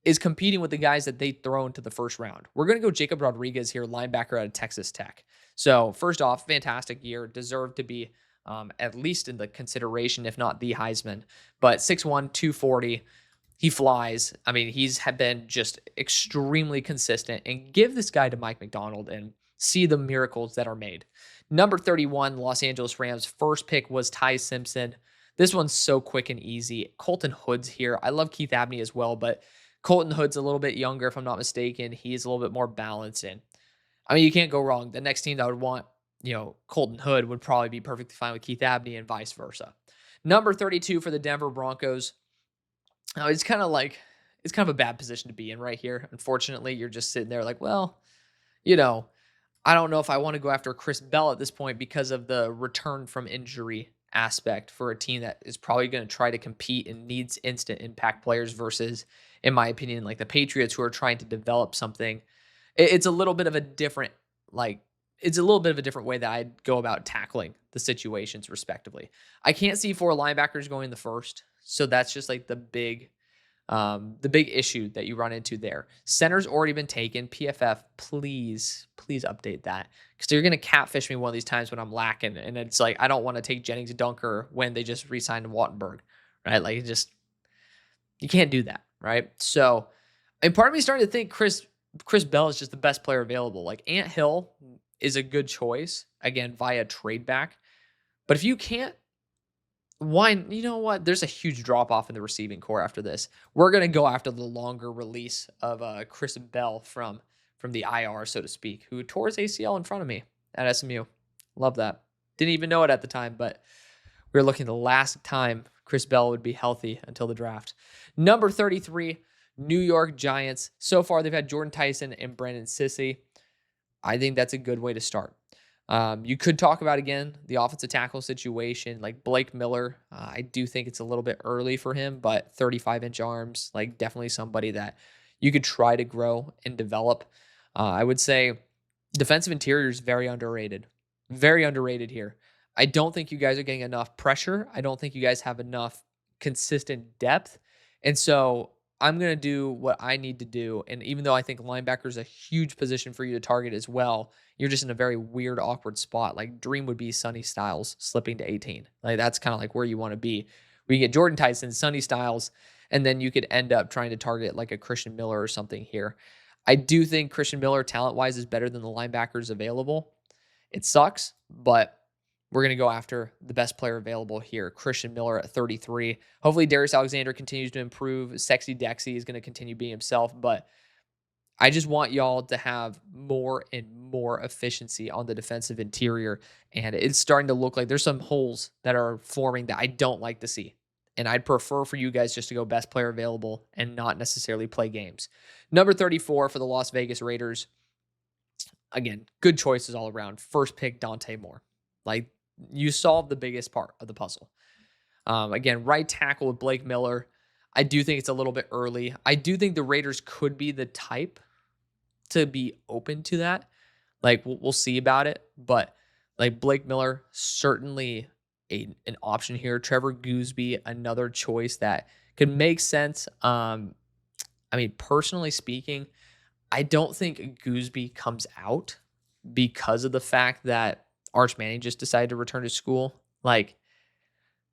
is competing with the guys that they throw into the first round. We're going to go Jacob Rodriguez here, linebacker out of Texas Tech. So first off, fantastic year. Deserved to be at least in the consideration, if not the Heisman. But 6'1", 240. He flies. He's been just extremely consistent. And give this guy to Mike McDonald and see the miracles that are made. Number 31, Los Angeles Rams. First pick was Ty Simpson. This one's so quick and easy. Colton Hood's here. I love Keith Abney as well, but Colton Hood's a little bit younger, if I'm not mistaken. He's a little bit more balanced. And I mean, you can't go wrong. The next team that would want, Colton Hood would probably be perfectly fine with Keith Abney and vice versa. Number 32 for the Denver Broncos. It's kind of a bad position to be in right here. Unfortunately, you're just sitting there like, well, I don't know if I want to go after Chris Bell at this point because of the return from injury aspect for a team that is probably going to try to compete and needs instant impact players versus, in my opinion, like the Patriots who are trying to develop something. It's a little bit of a different, way that I'd go about tackling the situations respectively. I can't see 4 linebackers going in the first. So that's just like the big issue that you run into there. Center's already been taken. PFF, please update that, because you're going to catfish me one of these times when I'm lacking. And it's like, I don't want to take Jennings Dunker when they just re-signed Wattenberg, right? Like, you can't do that, right? So, and part of me starting to think Chris Bell is just the best player available. Like, Ant Hill is a good choice, again, via trade back. But if you can't, you know what? There's a huge drop off in the receiving core after this. We're going to go after the longer release of Chris Bell from the IR, so to speak, who tore his ACL in front of me at SMU. Love that. Didn't even know it at the time, but we were looking the last time Chris Bell would be healthy until the draft. Number 33, New York Giants. So far, they've had Jordyn Tyson and Brandon Cisse. I think that's a good way to start. You could talk about, again, the offensive tackle situation, like Blake Miller. I do think it's a little bit early for him, but 35-inch arms, like definitely somebody that you could try to grow and develop. I would say defensive interior is very underrated. Very underrated here. I don't think you guys are getting enough pressure. I don't think you guys have enough consistent depth. And so I'm going to do what I need to do. And even though I think linebacker is a huge position for you to target as well, you're just in a very weird, awkward spot. Like, dream would be Sonny Styles slipping to 18. Like, that's kind of like where you want to be. We get Jordyn Tyson, Sonny Styles, and then you could end up trying to target like a Christian Miller or something here. I do think Christian Miller, talent-wise, is better than the linebackers available. It sucks, but we're going to go after the best player available here, Christian Miller at 33. Hopefully, Darius Alexander continues to improve. Sexy Dexy is going to continue being himself, but I just want y'all to have more and more efficiency on the defensive interior, and it's starting to look like there's some holes that are forming that I don't like to see. And I'd prefer for you guys just to go best player available and not necessarily play games. Number 34 for the Las Vegas Raiders. Again, good choices all around. First pick, Dante Moore. Like, you solved the biggest part of the puzzle. Again, right tackle with Blake Miller. I do think it's a little bit early. I do think the Raiders could be the type to be open to that. Like, we'll see about it. But, like, Blake Miller, certainly an option here. Trevor Gooseby, another choice that could make sense. Personally speaking, I don't think Gooseby comes out because of the fact that Arch Manning just decided to return to school. Like,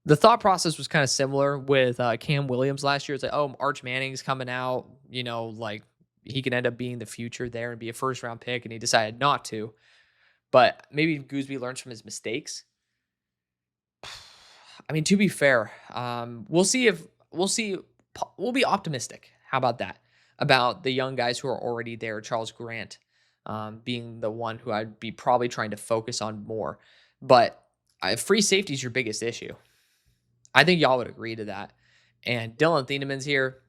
the thought process was kind of similar with Cam Williams last year. It's like, oh, Arch Manning's coming out, like he could end up being the future there and be a first-round pick, and he decided not to. But maybe Gooseby learns from his mistakes. To be fair, we'll be optimistic. How about that? About the young guys who are already there, Charles Grant being the one who I'd be probably trying to focus on more. But free safety is your biggest issue. I think y'all would agree to that. And Dylan Thienemann's here.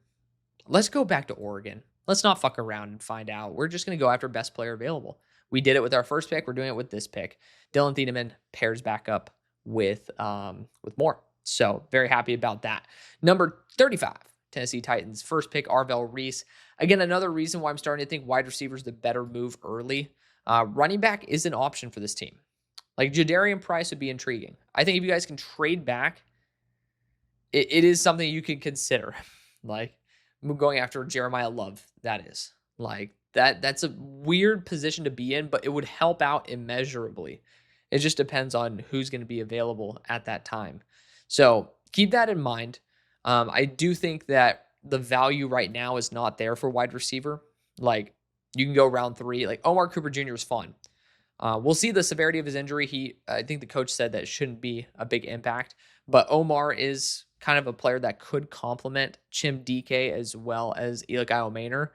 Let's go back to Oregon. Let's not fuck around and find out. We're just going to go after best player available. We did it with our first pick. We're doing it with this pick. Dylan Thienemann pairs back up with Moore. So very happy about that. Number 35, Tennessee Titans. First pick, Arvell Reese. Again, another reason why I'm starting to think wide receiver is the better move early. Running back is an option for this team. Like, Jadarian Price would be intriguing. I think if you guys can trade back, it is something you could consider. Like, going after Jeremiyah Love, that is. Like, that's a weird position to be in, but it would help out immeasurably. It just depends on who's going to be available at that time. So keep that in mind. I do think that the value right now is not there for wide receiver. Like, you can go round 3. Like, Omar Cooper Jr. is fun. We'll see the severity of his injury. I think the coach said that it shouldn't be a big impact, but Omar is kind of a player that could complement Chim Dike as well as Elic Ioane.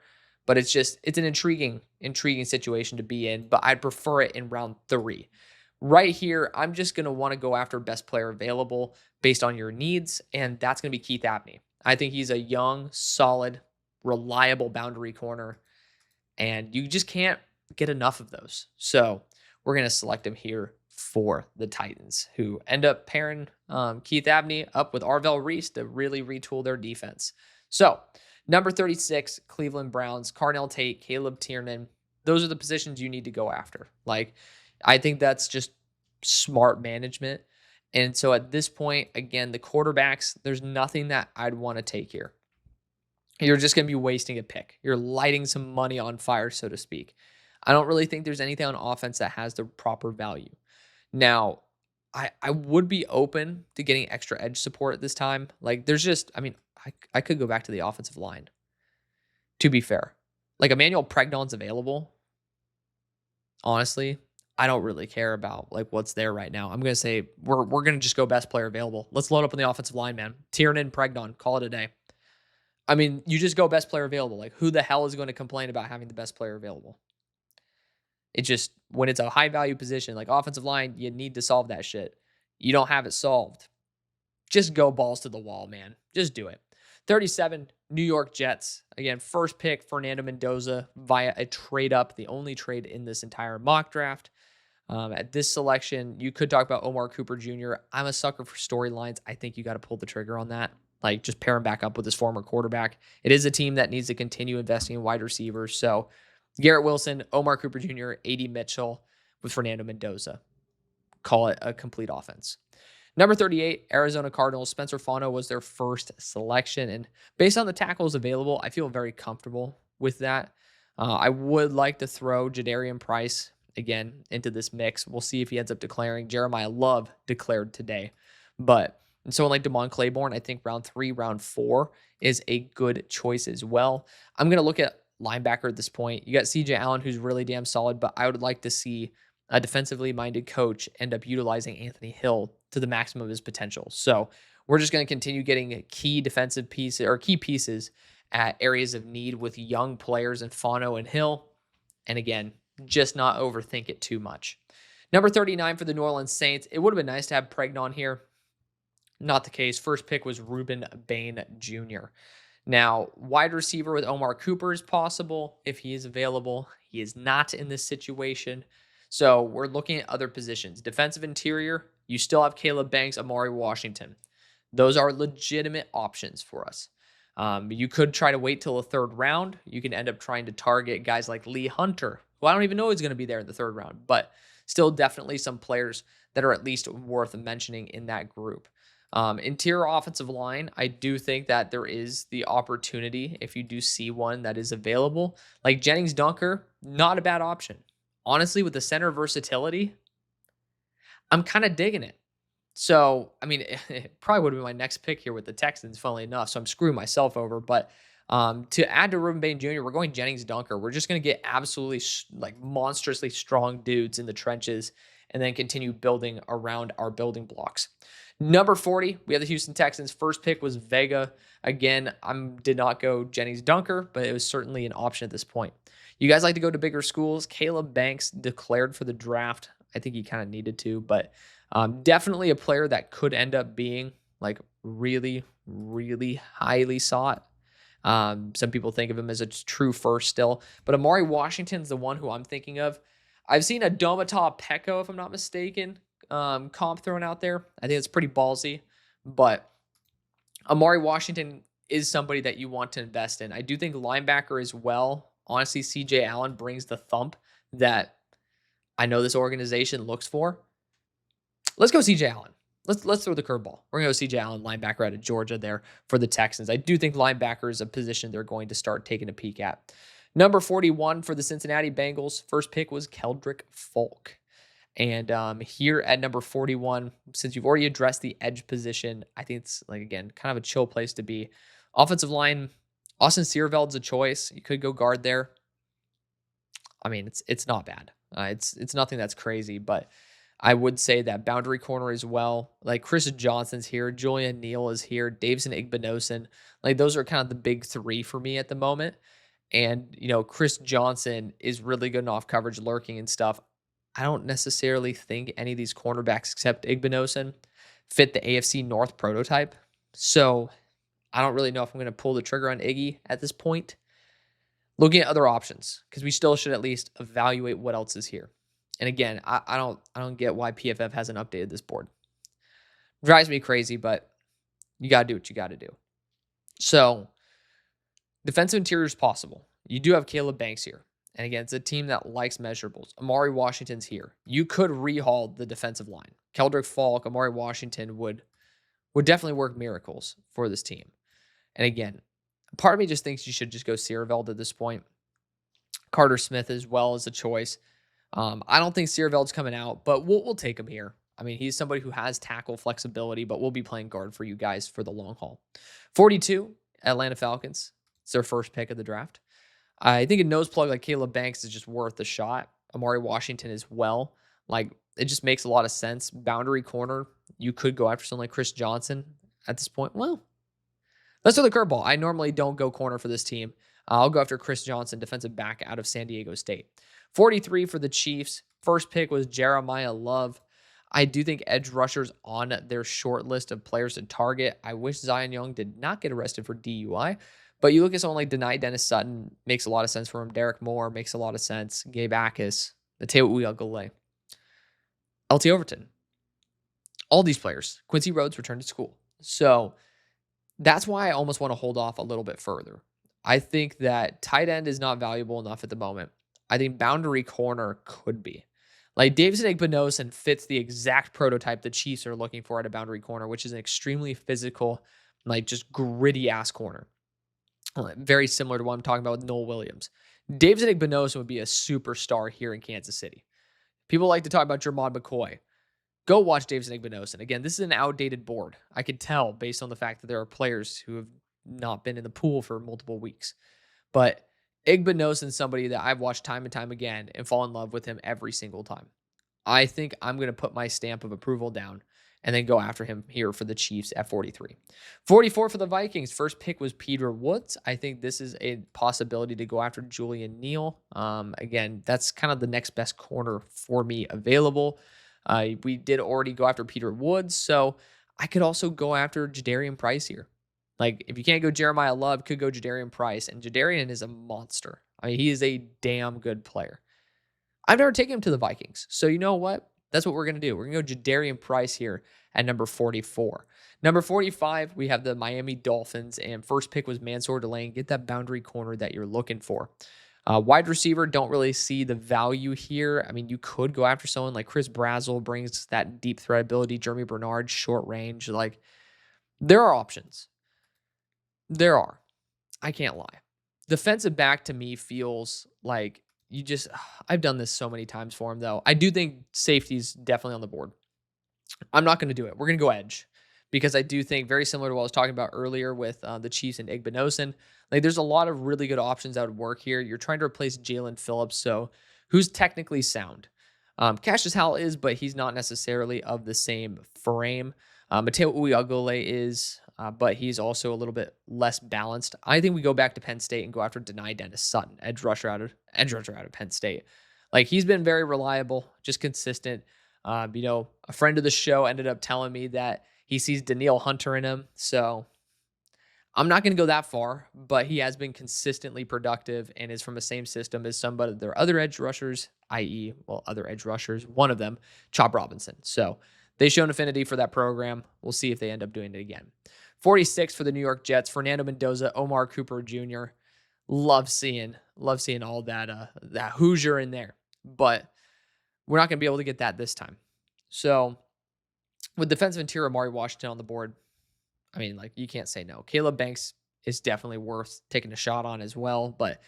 But it's an intriguing situation to be in, but I'd prefer it in round 3. Right here, I'm just going to want to go after best player available based on your needs, and that's going to be Keith Abney. I think he's a young, solid, reliable boundary corner, and you just can't get enough of those. So we're going to select him here for the Titans, who end up pairing Keith Abney up with Arvell Reese to really retool their defense. So number 36, Cleveland Browns, Carnell Tate, Caleb Tiernan. Those are the positions you need to go after. Like, I think that's just smart management. And so at this point, again, the quarterbacks, there's nothing that I'd want to take here. You're just going to be wasting a pick. You're lighting some money on fire, so to speak. I don't really think there's anything on offense that has the proper value. Now, I would be open to getting extra edge support at this time. Like, there's just, I could go back to the offensive line, to be fair. Like, Emmanuel Pregnon's available. Honestly, I don't really care about like what's there right now. I'm going to say we're going to just go best player available. Let's load up on the offensive line, man. Tiernan, Pregnon, call it a day. I mean, you just go best player available. Like, who the hell is going to complain about having the best player available? It just, when it's a high value position, like offensive line, you need to solve that shit. You don't have it solved. Just go balls to the wall, man. Just do it. 37, New York Jets. Again, first pick, Fernando Mendoza via a trade up, the only trade in this entire mock draft. At this selection, you could talk about Omar Cooper Jr. I'm a sucker for storylines. I think you got to pull the trigger on that. Like, just pair him back up with his former quarterback. It is a team that needs to continue investing in wide receivers. So Garrett Wilson, Omar Cooper Jr., A.D. Mitchell with Fernando Mendoza. Call it a complete offense. Number 38, Arizona Cardinals. Spencer Fano was their first selection. And based on the tackles available, I feel very comfortable with that. I would like to throw Jadarian Price again into this mix. We'll see if he ends up declaring. Jeremiyah Love declared today. But someone like Damon Claiborne, I think round 3, round 4 is a good choice as well. I'm going to look at linebacker at this point. You got CJ Allen, who's really damn solid, but I would like to see a defensively minded coach end up utilizing Anthony Hill to the maximum of his potential. So we're just going to continue getting key defensive pieces or key pieces at areas of need with young players in Fano and Hill. And again, just not overthink it too much. Number 39 for the New Orleans Saints. It would have been nice to have Pregnon here. Not the case. First pick was Ruben Baines Jr. Now, wide receiver with Omar Cooper is possible if he is available. He is not in this situation. So we're looking at other positions. Defensive interior, you still have Caleb Banks, Amari Washington. Those are legitimate options for us. You could try to wait till the 3rd round. You can end up trying to target guys like Lee Hunter, who I don't even know is going to be there in the 3rd round, but still definitely some players that are at least worth mentioning in that group. Interior offensive line, I do think that there is the opportunity, if you do see one that is available, like Jennings Dunker, not a bad option. Honestly, with the center versatility, I'm kind of digging it. So, I mean, it probably would have been my next pick here with the Texans, funnily enough. So I'm screwing myself over. But to add to Ruben Baines Jr., we're going Jennings Dunker. We're just going to get absolutely like monstrously strong dudes in the trenches and then continue building around our building blocks. Number 40, we have the Houston Texans. First pick was Vega. Again, I did not go Jennings Dunker, but it was certainly an option at this point. You guys like to go to bigger schools. Caleb Banks declared for the draft. I think he kind of needed to, but definitely a player that could end up being like really, really highly sought. Some people think of him as a true first still, but Amari Washington's the one who I'm thinking of. I've seen a Domata Peko, if I'm not mistaken, comp thrown out there. I think it's pretty ballsy, but Amari Washington is somebody that you want to invest in. I do think linebacker as well. Honestly, CJ Allen brings the thump that I know this organization looks for. Let's go CJ Allen. Let's throw the curveball. We're going to go CJ Allen, linebacker out of Georgia there for the Texans. I do think linebacker is a position they're going to start taking a peek at. Number 41 for the Cincinnati Bengals. First pick was Keldric Faulk. And here at number 41, since you've already addressed the edge position, I think it's, like, again, kind of a chill place to be. Offensive line, Austin Searveld's a choice. You could go guard there. I mean, it's not bad. It's nothing that's crazy, but I would say that boundary corner as well. Like Chris Johnson's here, Julian Neal is here, Davison Igbinosun. Like those are kind of the big three for me at the moment. And Chris Johnson is really good in off coverage, lurking and stuff. I don't necessarily think any of these cornerbacks except Igbinosun fit the AFC North prototype. So I don't really know if I'm going to pull the trigger on Iggy at this point. Looking at other options, because we still should at least evaluate what else is here. And again, I don't get why PFF hasn't updated this board. Drives me crazy, but you got to do what you got to do. So defensive interior is possible. You do have Caleb Banks here. And again, it's a team that likes measurables. Amari Washington's here. You could rehaul the defensive line. Keldric Faulk, Amari Washington would definitely work miracles for this team. And again, part of me just thinks you should just go Sierreveld at this point. Carter Smith as well as a choice. I don't think Sierraveld's coming out, but we'll take him here. I mean, he's somebody who has tackle flexibility, but we'll be playing guard for you guys for the long haul. 42, Atlanta Falcons. It's their first pick of the draft. I think a nose plug like Caleb Banks is just worth a shot. Amari Washington as well. Like, it just makes a lot of sense. Boundary corner, you could go after someone like Chris Johnson at this point. Well, let's throw the curveball. I normally don't go corner for this team. I'll go after Chris Johnson, defensive back out of San Diego State. 43 for the Chiefs. First pick was Jeremiyah Love. I do think edge rushers on their short list of players to target. I wish Zion Young did not get arrested for DUI, but you look at someone like Denai Dennis Sutton, makes a lot of sense for him. Derek Moore makes a lot of sense. Gabe Akis, Nateo Uyagale, LT Overton. All these players. Quincy Rhodes returned to school. So that's why I almost want to hold off a little bit further. I think that tight end is not valuable enough at the moment. I think boundary corner could be. Like Davison Igbinosun fits the exact prototype the Chiefs are looking for at a boundary corner, which is an extremely physical, like just gritty ass corner. Very similar to what I'm talking about with Noel Williams. Davison Igbinosun would be a superstar here in Kansas City. People like to talk about Jermod McCoy. Go watch Davison Igbinosun. Again, this is an outdated board. I could tell based on the fact that there are players who have not been in the pool for multiple weeks. But Igbinosun is somebody that I've watched time and time again and fall in love with him every single time. I think I'm going to put my stamp of approval down and then go after him here for the Chiefs at 43. 44 for the Vikings. First pick was Peter Woods. I think this is a possibility to go after Julian Neal. Again, that's kind of the next best corner for me available. We did already go after Peter Woods, so I could also go after Jadarian Price here. Like, if you can't go Jeremiyah Love, could go Jadarian Price, and Jadarian is a monster. I mean, he is a damn good player. I've never taken him to the Vikings, so you know what? That's what we're going to do. We're going to go Jadarian Price here at number 44. Number 45, we have the Miami Dolphins, and first pick was Mansoor Delane. Get that boundary corner that you're looking for. Wide receiver, don't really see the value here. I mean, you could go after someone like Chris Brazzell, brings that deep threat ability. Jeremy Bernard, short range. Like, there are options. There are. I can't lie. Defensive back to me feels like I've done this so many times for him, though. I do think safety's definitely on the board. I'm not going to do it. We're going to go edge because I do think, very similar to what I was talking about earlier with the Chiefs and Igbinosun, like there's a lot of really good options that would work here. You're trying to replace Jalen Phillips, so who's technically sound? Cassius Howell is, but he's not necessarily of the same frame. Mateo Uyagale is, but he's also a little bit less balanced. I think we go back to Penn State and go after Denai Dennis Sutton, edge rusher out of Penn State. Like, he's been very reliable, just consistent. A friend of the show ended up telling me that he sees Danielle Hunter in him. So I'm not going to go that far, but he has been consistently productive and is from the same system as some of their other edge rushers, i.e., other edge rushers, one of them, Chop Robinson. So they've shown affinity for that program. We'll see if they end up doing it again. 46 for the New York Jets, Fernando Mendoza, Omar Cooper Jr. Love seeing all that Hoosier in there, but we're not going to be able to get that this time. So with defensive interior, Amari Washington on the board, I mean, like, you can't say no. Caleb Banks is definitely worth taking a shot on as well, but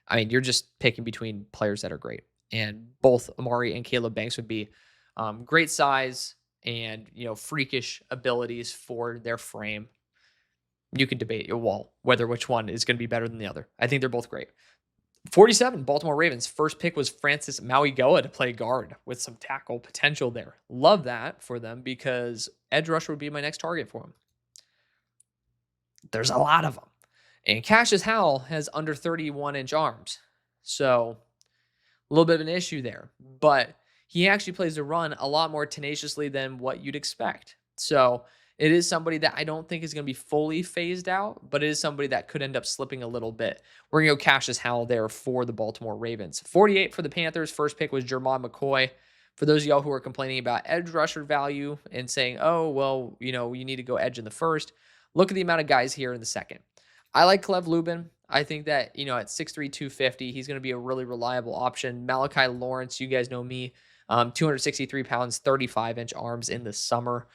I mean, you're just picking between players that are great, and both Amari and Caleb Banks would be great size and freakish abilities for their frame. You can debate whether which one is going to be better than the other. I think they're both great. 47, Baltimore Ravens. First pick was Francis Mauigoa to play guard with some tackle potential there. Love that for them because edge rusher would be my next target for him. There's a lot of them. And Cassius Howell has under 31-inch arms. So a little bit of an issue there. But he actually plays the run a lot more tenaciously than what you'd expect. So it is somebody that I don't think is going to be fully phased out, but it is somebody that could end up slipping a little bit. We're going to go Cassius Howell there for the Baltimore Ravens. 48 for the Panthers. First pick was Jermod McCoy. For those of y'all who are complaining about edge rusher value and saying, oh, well, you need to go edge in the first, look at the amount of guys here in the second. I like Caleb Lomu. I think that, at 6'3", 250, he's going to be a really reliable option. Malachi Lawrence, you guys know me, 263 pounds, 35-inch arms in the summer.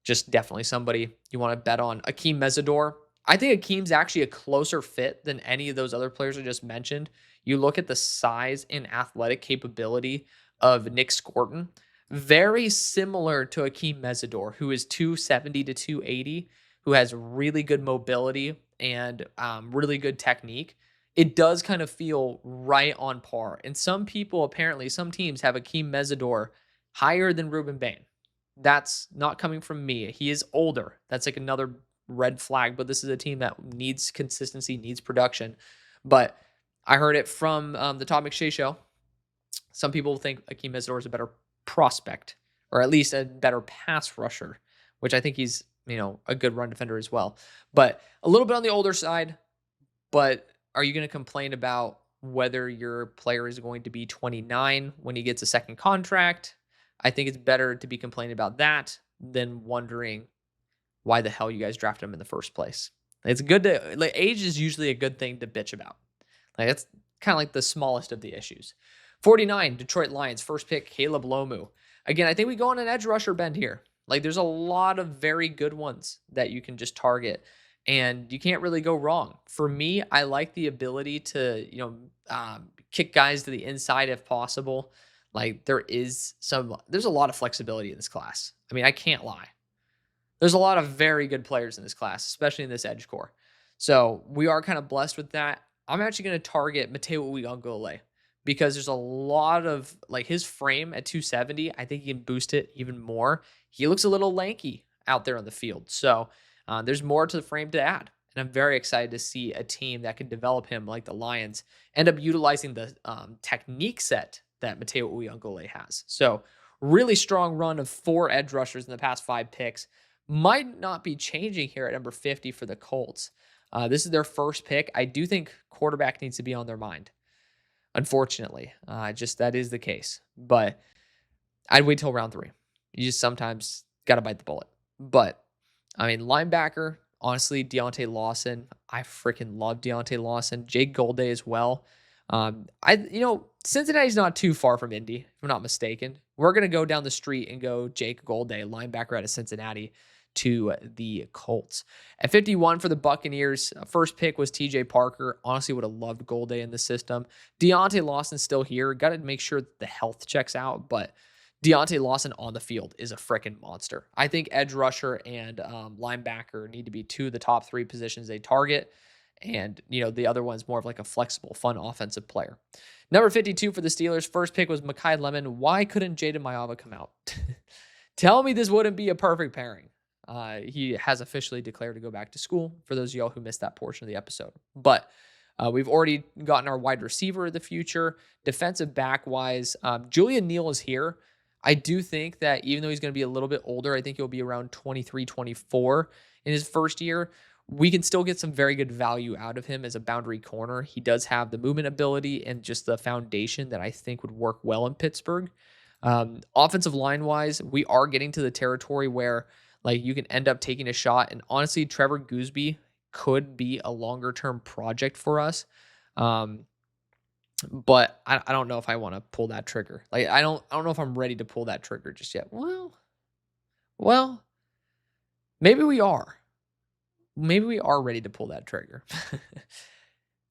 Just definitely somebody you want to bet on. Akeem Mesidor. I think Akeem's actually a closer fit than any of those other players I just mentioned. You look at the size and athletic capability of Nick Scorton. Very similar to Akeem Mesidor, who is 270 to 280, who has really good mobility and really good technique. It does kind of feel right on par. And some people, apparently, some teams have Akeem Mesidor higher than Ruben Baines. That's not coming from me. He is older. That's like another red flag, but this is a team that needs consistency, needs production. But I heard it from the Todd McShay show. Some people think Akeem Mesidor is a better prospect, or at least a better pass rusher, which I think he's, a good run defender as well. But a little bit on the older side. But are you going to complain about whether your player is going to be 29 when he gets a second contract? I think it's better to be complaining about that than wondering why the hell you guys drafted him in the first place. It's good to, age is usually a good thing to bitch about. It's kind of like the smallest of the issues. 49, Detroit Lions, first pick, Caleb Lomu. Again, I think we go on an edge rusher bend here. There's a lot of very good ones that you can just target, and you can't really go wrong. For me, I like the ability to, kick guys to the inside if possible. There's a lot of flexibility in this class. I can't lie. There's a lot of very good players in this class, especially in this edge core. So we are kind of blessed with that. I'm actually going to target Mateo Uiagalelei because there's a lot of his frame at 270. I think he can boost it even more. He looks a little lanky out there on the field. So there's more to the frame to add. And I'm very excited to see a team that can develop him like the Lions end up utilizing the technique set that Mateo Uiagalelei has. So really strong run of 4 edge rushers in the past 5 picks. Might not be changing here at number 50 for the Colts. This is their first pick. I do think quarterback needs to be on their mind. Unfortunately, that is the case. But I'd wait till round 3. You just sometimes got to bite the bullet. But, linebacker, honestly, Deontay Lawson. I freaking love Deontay Lawson. Jake Golday as well. Cincinnati's not too far from Indy, if I'm not mistaken. We're going to go down the street and go Jake Golday, linebacker out of Cincinnati, to the Colts. At 51 for the Buccaneers, first pick was TJ Parker. Honestly, would have loved Golday in the system. Deontay Lawson's still here. Got to make sure that the health checks out, but Deontay Lawson on the field is a freaking monster. I think edge rusher and linebacker need to be 2 of the top 3 positions they target. And, the other one's more of a flexible, fun offensive player. Number 52 for the Steelers. First pick was Makai Lemon. Why couldn't Jayden Maiava come out? Tell me this wouldn't be a perfect pairing. He has officially declared to go back to school, for those of y'all who missed that portion of the episode. But we've already gotten our wide receiver of the future. Defensive back-wise, Julian Neal is here. I do think that even though he's going to be a little bit older, I think he'll be around 23, 24 in his first year. We can still get some very good value out of him as a boundary corner. He does have the movement ability and just the foundation that I think would work well in Pittsburgh. Offensive line-wise, we are getting to the territory where you can end up taking a shot. And honestly, Trevor Gooseby could be a longer-term project for us. But I don't know if I want to pull that trigger. I don't know if I'm ready to pull that trigger just yet. Well, maybe we are. Maybe we are ready to pull that trigger.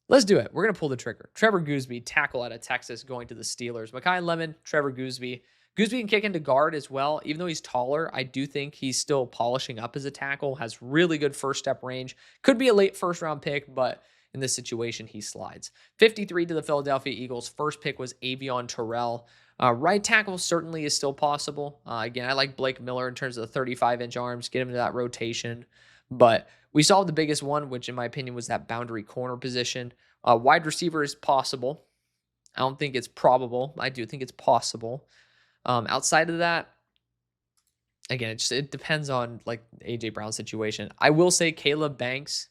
Let's do it. We're going to pull the trigger. Trevor Gooseby, tackle out of Texas, going to the Steelers. Makai Lemon, Trevor Gooseby. Gooseby can kick into guard as well. Even though he's taller, I do think he's still polishing up as a tackle. Has really good first step range. Could be a late first round pick, but in this situation, he slides. 53 to the Philadelphia Eagles. First pick was Avieon Terrell. Right tackle certainly is still possible. Again, I like Blake Miller in terms of the 35-inch arms, get him to that rotation. But we saw the biggest one, which in my opinion was that boundary corner position. Wide receiver is possible. I don't think it's probable. I do think it's possible. Outside of that, again, it depends on like AJ Brown's situation. I will say Caleb Banks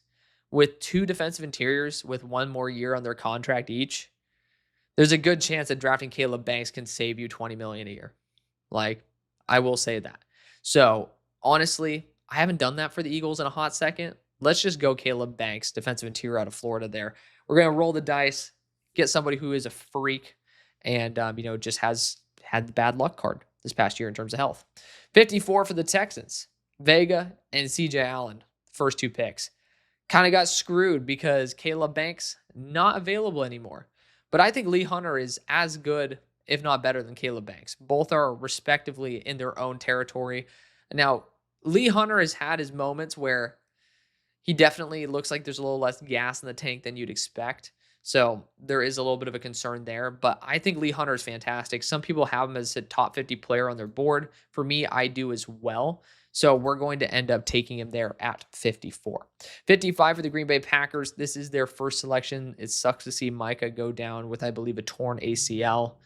with 2 defensive interiors with 1 more year on their contract each. There's a good chance that drafting Caleb Banks can save you $20 million a year. Like, I will say that. So honestly, I haven't done that for the Eagles in a hot second. Let's just go Caleb Banks, defensive interior out of Florida there. We're going to roll the dice, get somebody who is a freak and, just has had the bad luck card this past year in terms of health. 54 for the Texans. Vega and CJ Allen, first 2 picks. Kind of got screwed because Caleb Banks not available anymore. But I think Lee Hunter is as good, if not better, than Caleb Banks. Both are respectively in their own territory. Now, Lee Hunter has had his moments where he definitely looks like there's a little less gas in the tank than you'd expect. So there is a little bit of a concern there. But I think Lee Hunter is fantastic. Some people have him as a top 50 player on their board. For me, I do as well. So we're going to end up taking him there at 54. 55 for the Green Bay Packers. This is their first selection. It sucks to see Micah go down with, I believe, a torn ACL.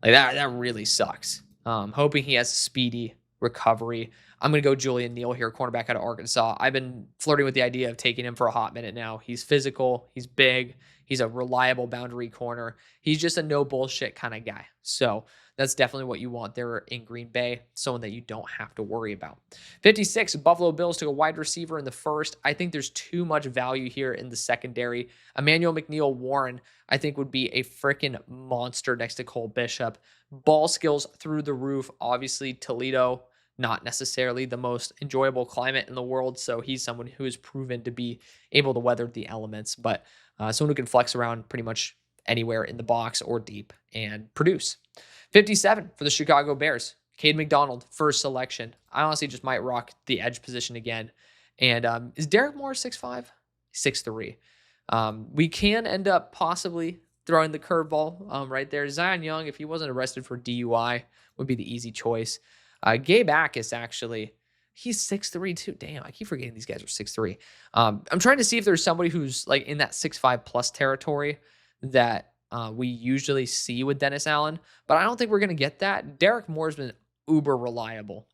Like that really sucks. Hoping he has a speedy recovery. I'm going to go Julian Neal here, cornerback out of Arkansas. I've been flirting with the idea of taking him for a hot minute now. He's physical. He's big. He's a reliable boundary corner. He's just a no bullshit kind of guy. So that's definitely what you want there in Green Bay, someone that you don't have to worry about. 56, Buffalo Bills took a wide receiver in the first. I think there's too much value here in the secondary. Emmanuel McNeil-Warren, I think, would be a freaking monster next to Cole Bishop. Ball skills through the roof. Obviously, Toledo, not necessarily the most enjoyable climate in the world, so he's someone who is proven to be able to weather the elements, but someone who can flex around pretty much anywhere in the box or deep and produce. 57 for the Chicago Bears. Kayden McDonald, first selection. I honestly just might rock the edge position again. And is Derek Moore 6'5"? 6'3". We can end up possibly throwing the curveball right there. Zion Young, if he wasn't arrested for DUI, would be the easy choice. Gabe Akis, actually, he's 6'3" too. Damn, I keep forgetting these guys are 6'3". I'm trying to see if there's somebody who's like in that 6'5" plus territory that we usually see with Dennis Allen, but I don't think we're going to get that. Derek Moore's been uber reliable.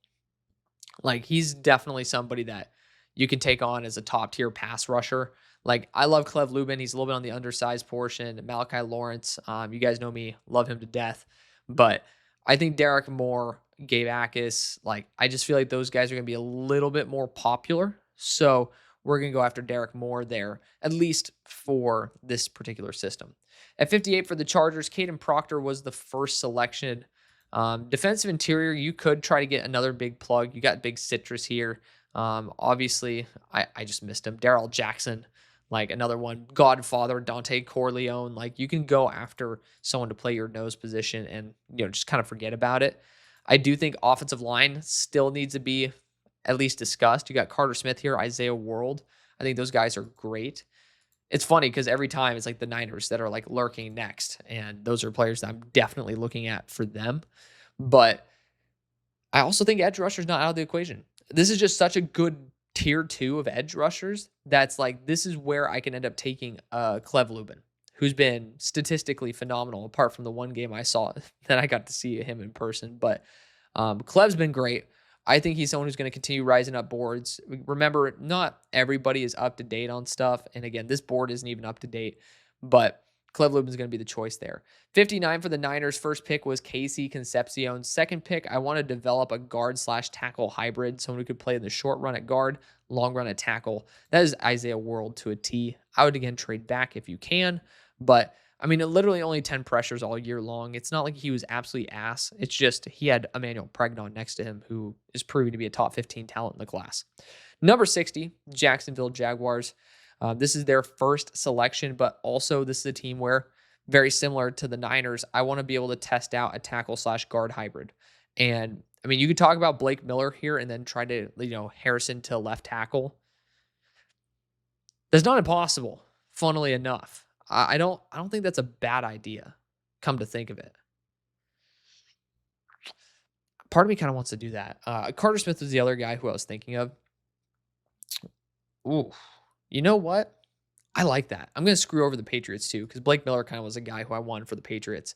Like, he's definitely somebody that you can take on as a top tier pass rusher. Like, I love Caleb Lomu. He's a little bit on the undersized portion. Malachi Lawrence, you guys know me, love him to death. But I think Derek Moore, Gabe Akis, like, I just feel like those guys are going to be a little bit more popular. So we're going to go after Derek Moore there, at least for this particular system. At 58 for the Chargers, Kadyn Proctor was the first selection. Defensive interior, you could try to get another big plug. You got big citrus here. Obviously, I just missed him. Darrell Jackson, like another one. Godfather, Dante Corleone. Like, you can go after someone to play your nose position and, just kind of forget about it. I do think offensive line still needs to be at least discussed. You got Carter Smith here, Isaiah World. I think those guys are great. It's funny because every time it's like the Niners that are like lurking next, and those are players that I'm definitely looking at for them. But I also think edge rusher's not out of the equation. This is just such a good tier 2 of edge rushers that's like, this is where I can end up taking Cleve Lubin, who's been statistically phenomenal apart from the one game I saw that I got to see him in person. But Cleve's been great. I think he's someone who's going to continue rising up boards. Remember, not everybody is up to date on stuff. And again, this board isn't even up to date, but Cleve Lubin's going to be the choice there. 59 for the Niners. First pick was Casey Concepcion. Second pick, I want to develop a guard/tackle hybrid, someone who could play in the short run at guard, long run at tackle. That is Isaiah World to a T. I would again trade back if you can, but I mean, it literally only 10 pressures all year long. It's not like he was absolutely ass. It's just he had Emmanuel Pregnon next to him, who is proving to be a top 15 talent in the class. Number 60, Jacksonville Jaguars. This is their first selection, but also this is a team where, very similar to the Niners, I want to be able to test out a tackle/guard hybrid. And I mean, you could talk about Blake Miller here and then try to, Harrison to left tackle. That's not impossible funnily enough. I don't think that's a bad idea, come to think of it. Part of me kind of wants to do that. Carter Smith was the other guy who I was thinking of. Ooh, you know what? I like that. I'm going to screw over the Patriots too, because Blake Miller kind of was a guy who I wanted for the Patriots.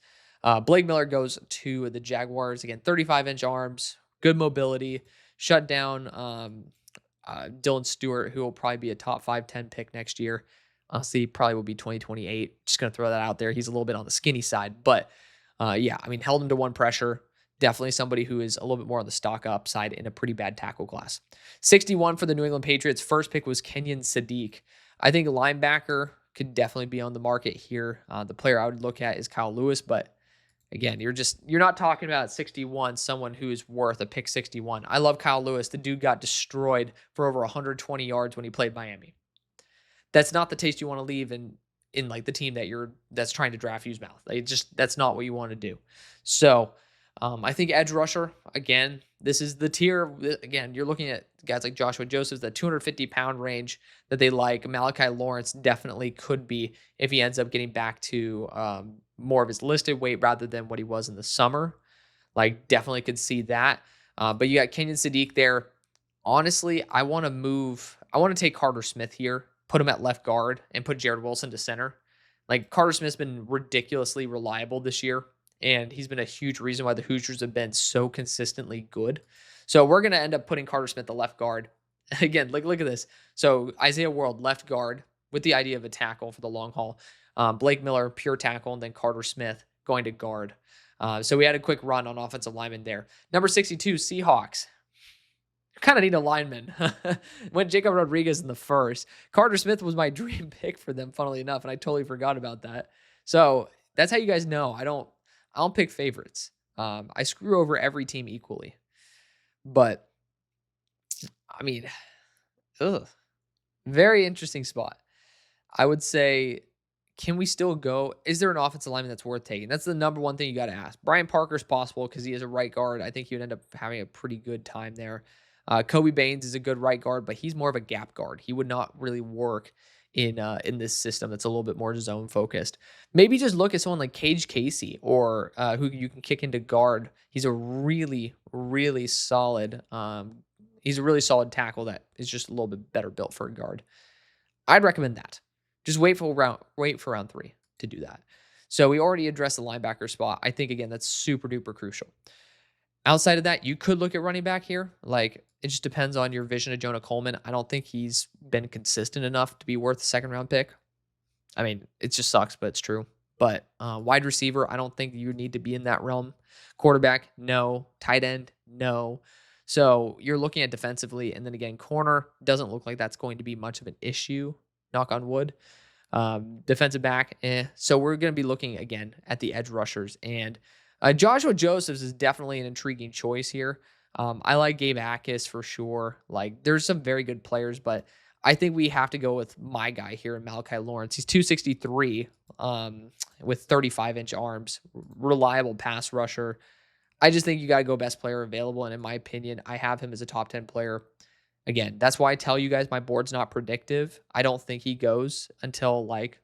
Blake Miller goes to the Jaguars. Again, 35-inch arms, good mobility, shut down Dylan Stewart, who will probably be a top 5-10 pick next year. Honestly, probably will be 2028. Just going to throw that out there. He's a little bit on the skinny side, but yeah, I mean, held him to one pressure. Definitely somebody who is a little bit more on the stock up side in a pretty bad tackle class. 61 for the New England Patriots. First pick was Kenyon Sadiq. I think a linebacker could definitely be on the market here. The player I would look at is Kyle Lewis, but again, you're not talking about 61, someone who is worth a pick 61. I love Kyle Lewis. The dude got destroyed for over 120 yards when he played Miami. That's not the taste you want to leave in like the team that's trying to draft you's mouth. That's not what you want to do. So I think edge rusher, again, this is the tier. Again, you're looking at guys like Joshua Josephs, that 250-pound range that they like. Malachi Lawrence definitely could be if he ends up getting back to more of his listed weight rather than what he was in the summer. Like, definitely could see that. But you got Kenyan Sadiq there. Honestly, I want to take Carter Smith here, put him at left guard, and put Jared Wilson to center. Like, Carter Smith's been ridiculously reliable this year, and he's been a huge reason why the Hoosiers have been so consistently good. So we're going to end up putting Carter Smith the left guard. Again, look at this. So Isaiah World, left guard, with the idea of a tackle for the long haul. Blake Miller, pure tackle, and then Carter Smith going to guard. So we had a quick run on offensive lineman there. Number 62, Seahawks. Kind of need a lineman. Went Jacob Rodriguez in the first. Carter Smith was my dream pick for them, funnily enough, and I totally forgot about that. So that's how you guys know I don't pick favorites. I screw over every team equally. But, I mean, very interesting spot. I would say, can we still go? Is there an offensive lineman that's worth taking? That's the number one thing you got to ask. Brian Parker's possible because he is a right guard. I think he would end up having a pretty good time there. Kobe Baines is a good right guard, but he's more of a gap guard. He would not really work in this system that's a little bit more zone focused. Maybe just look at someone like Cage Casey or who you can kick into guard. He's a really, really solid tackle that is just a little bit better built for a guard. I'd recommend that. Just wait for round 3 to do that. So we already addressed the linebacker spot. I think, again, that's super duper crucial. Outside of that, you could look at running back here. Like, it just depends on your vision of Jonah Coleman. I don't think he's been consistent enough to be worth a second round pick. I mean, it just sucks, but it's true. But wide receiver, I don't think you need to be in that realm. Quarterback, no. Tight end, no. So you're looking at defensively. And then again, corner doesn't look like that's going to be much of an issue. Knock on wood. Defensive back, So we're going to be looking again at the edge rushers. And Joshua Josephs is definitely an intriguing choice here. I like Gabe Akis for sure. Like, there's some very good players, but I think we have to go with my guy here in Malachi Lawrence. He's 263 with 35-inch arms, reliable pass rusher. I just think you got to go best player available. And in my opinion, I have him as a top 10 player. Again, that's why I tell you guys my board's not predictive. I don't think he goes until like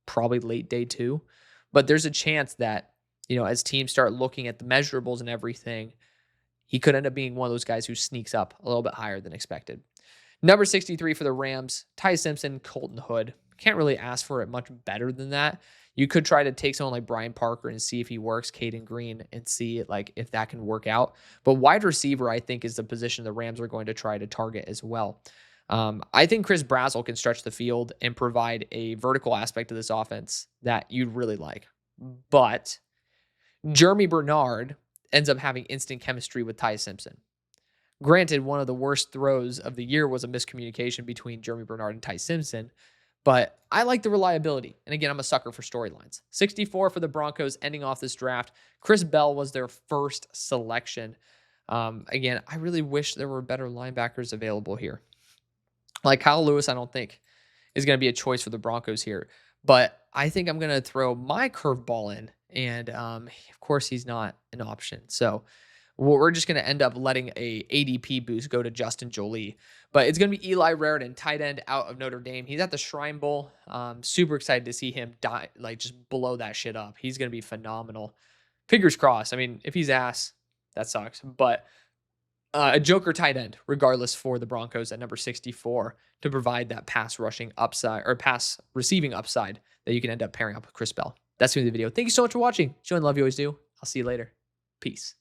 probably late day 2. But there's a chance that, as teams start looking at the measurables and everything, he could end up being one of those guys who sneaks up a little bit higher than expected. Number 63 for the Rams, Ty Simpson, Colton Hood. Can't really ask for it much better than that. You could try to take someone like Brian Parker and see if he works, Caden Green, and see like if that can work out. But wide receiver, I think, is the position the Rams are going to try to target as well. I think Chris Brazzell can stretch the field and provide a vertical aspect of this offense that you'd really like. But Jeremy Bernard ends up having instant chemistry with Ty Simpson. Granted, one of the worst throws of the year was a miscommunication between Jeremy Bernard and Ty Simpson, but I like the reliability. And again, I'm a sucker for storylines. 64 for the Broncos ending off this draft. Chris Bell was their first selection. Again, I really wish there were better linebackers available here. Like Kyle Lewis, I don't think is going to be a choice for the Broncos here, but I think I'm going to throw my curveball in. And of course, he's not an option. So we're just going to end up letting a ADP boost go to Justin Jolie. But it's going to be Eli Raritan, tight end out of Notre Dame. He's at the Shrine Bowl. Super excited to see him just blow that shit up. He's going to be phenomenal. Fingers crossed. I mean, if he's ass, that sucks. But a joker tight end, regardless, for the Broncos at number 64 to provide that pass rushing upside or pass receiving upside that you can end up pairing up with Chris Bell. That's the end of the video. Thank you so much for watching. Show and love you always do. I'll see you later. Peace.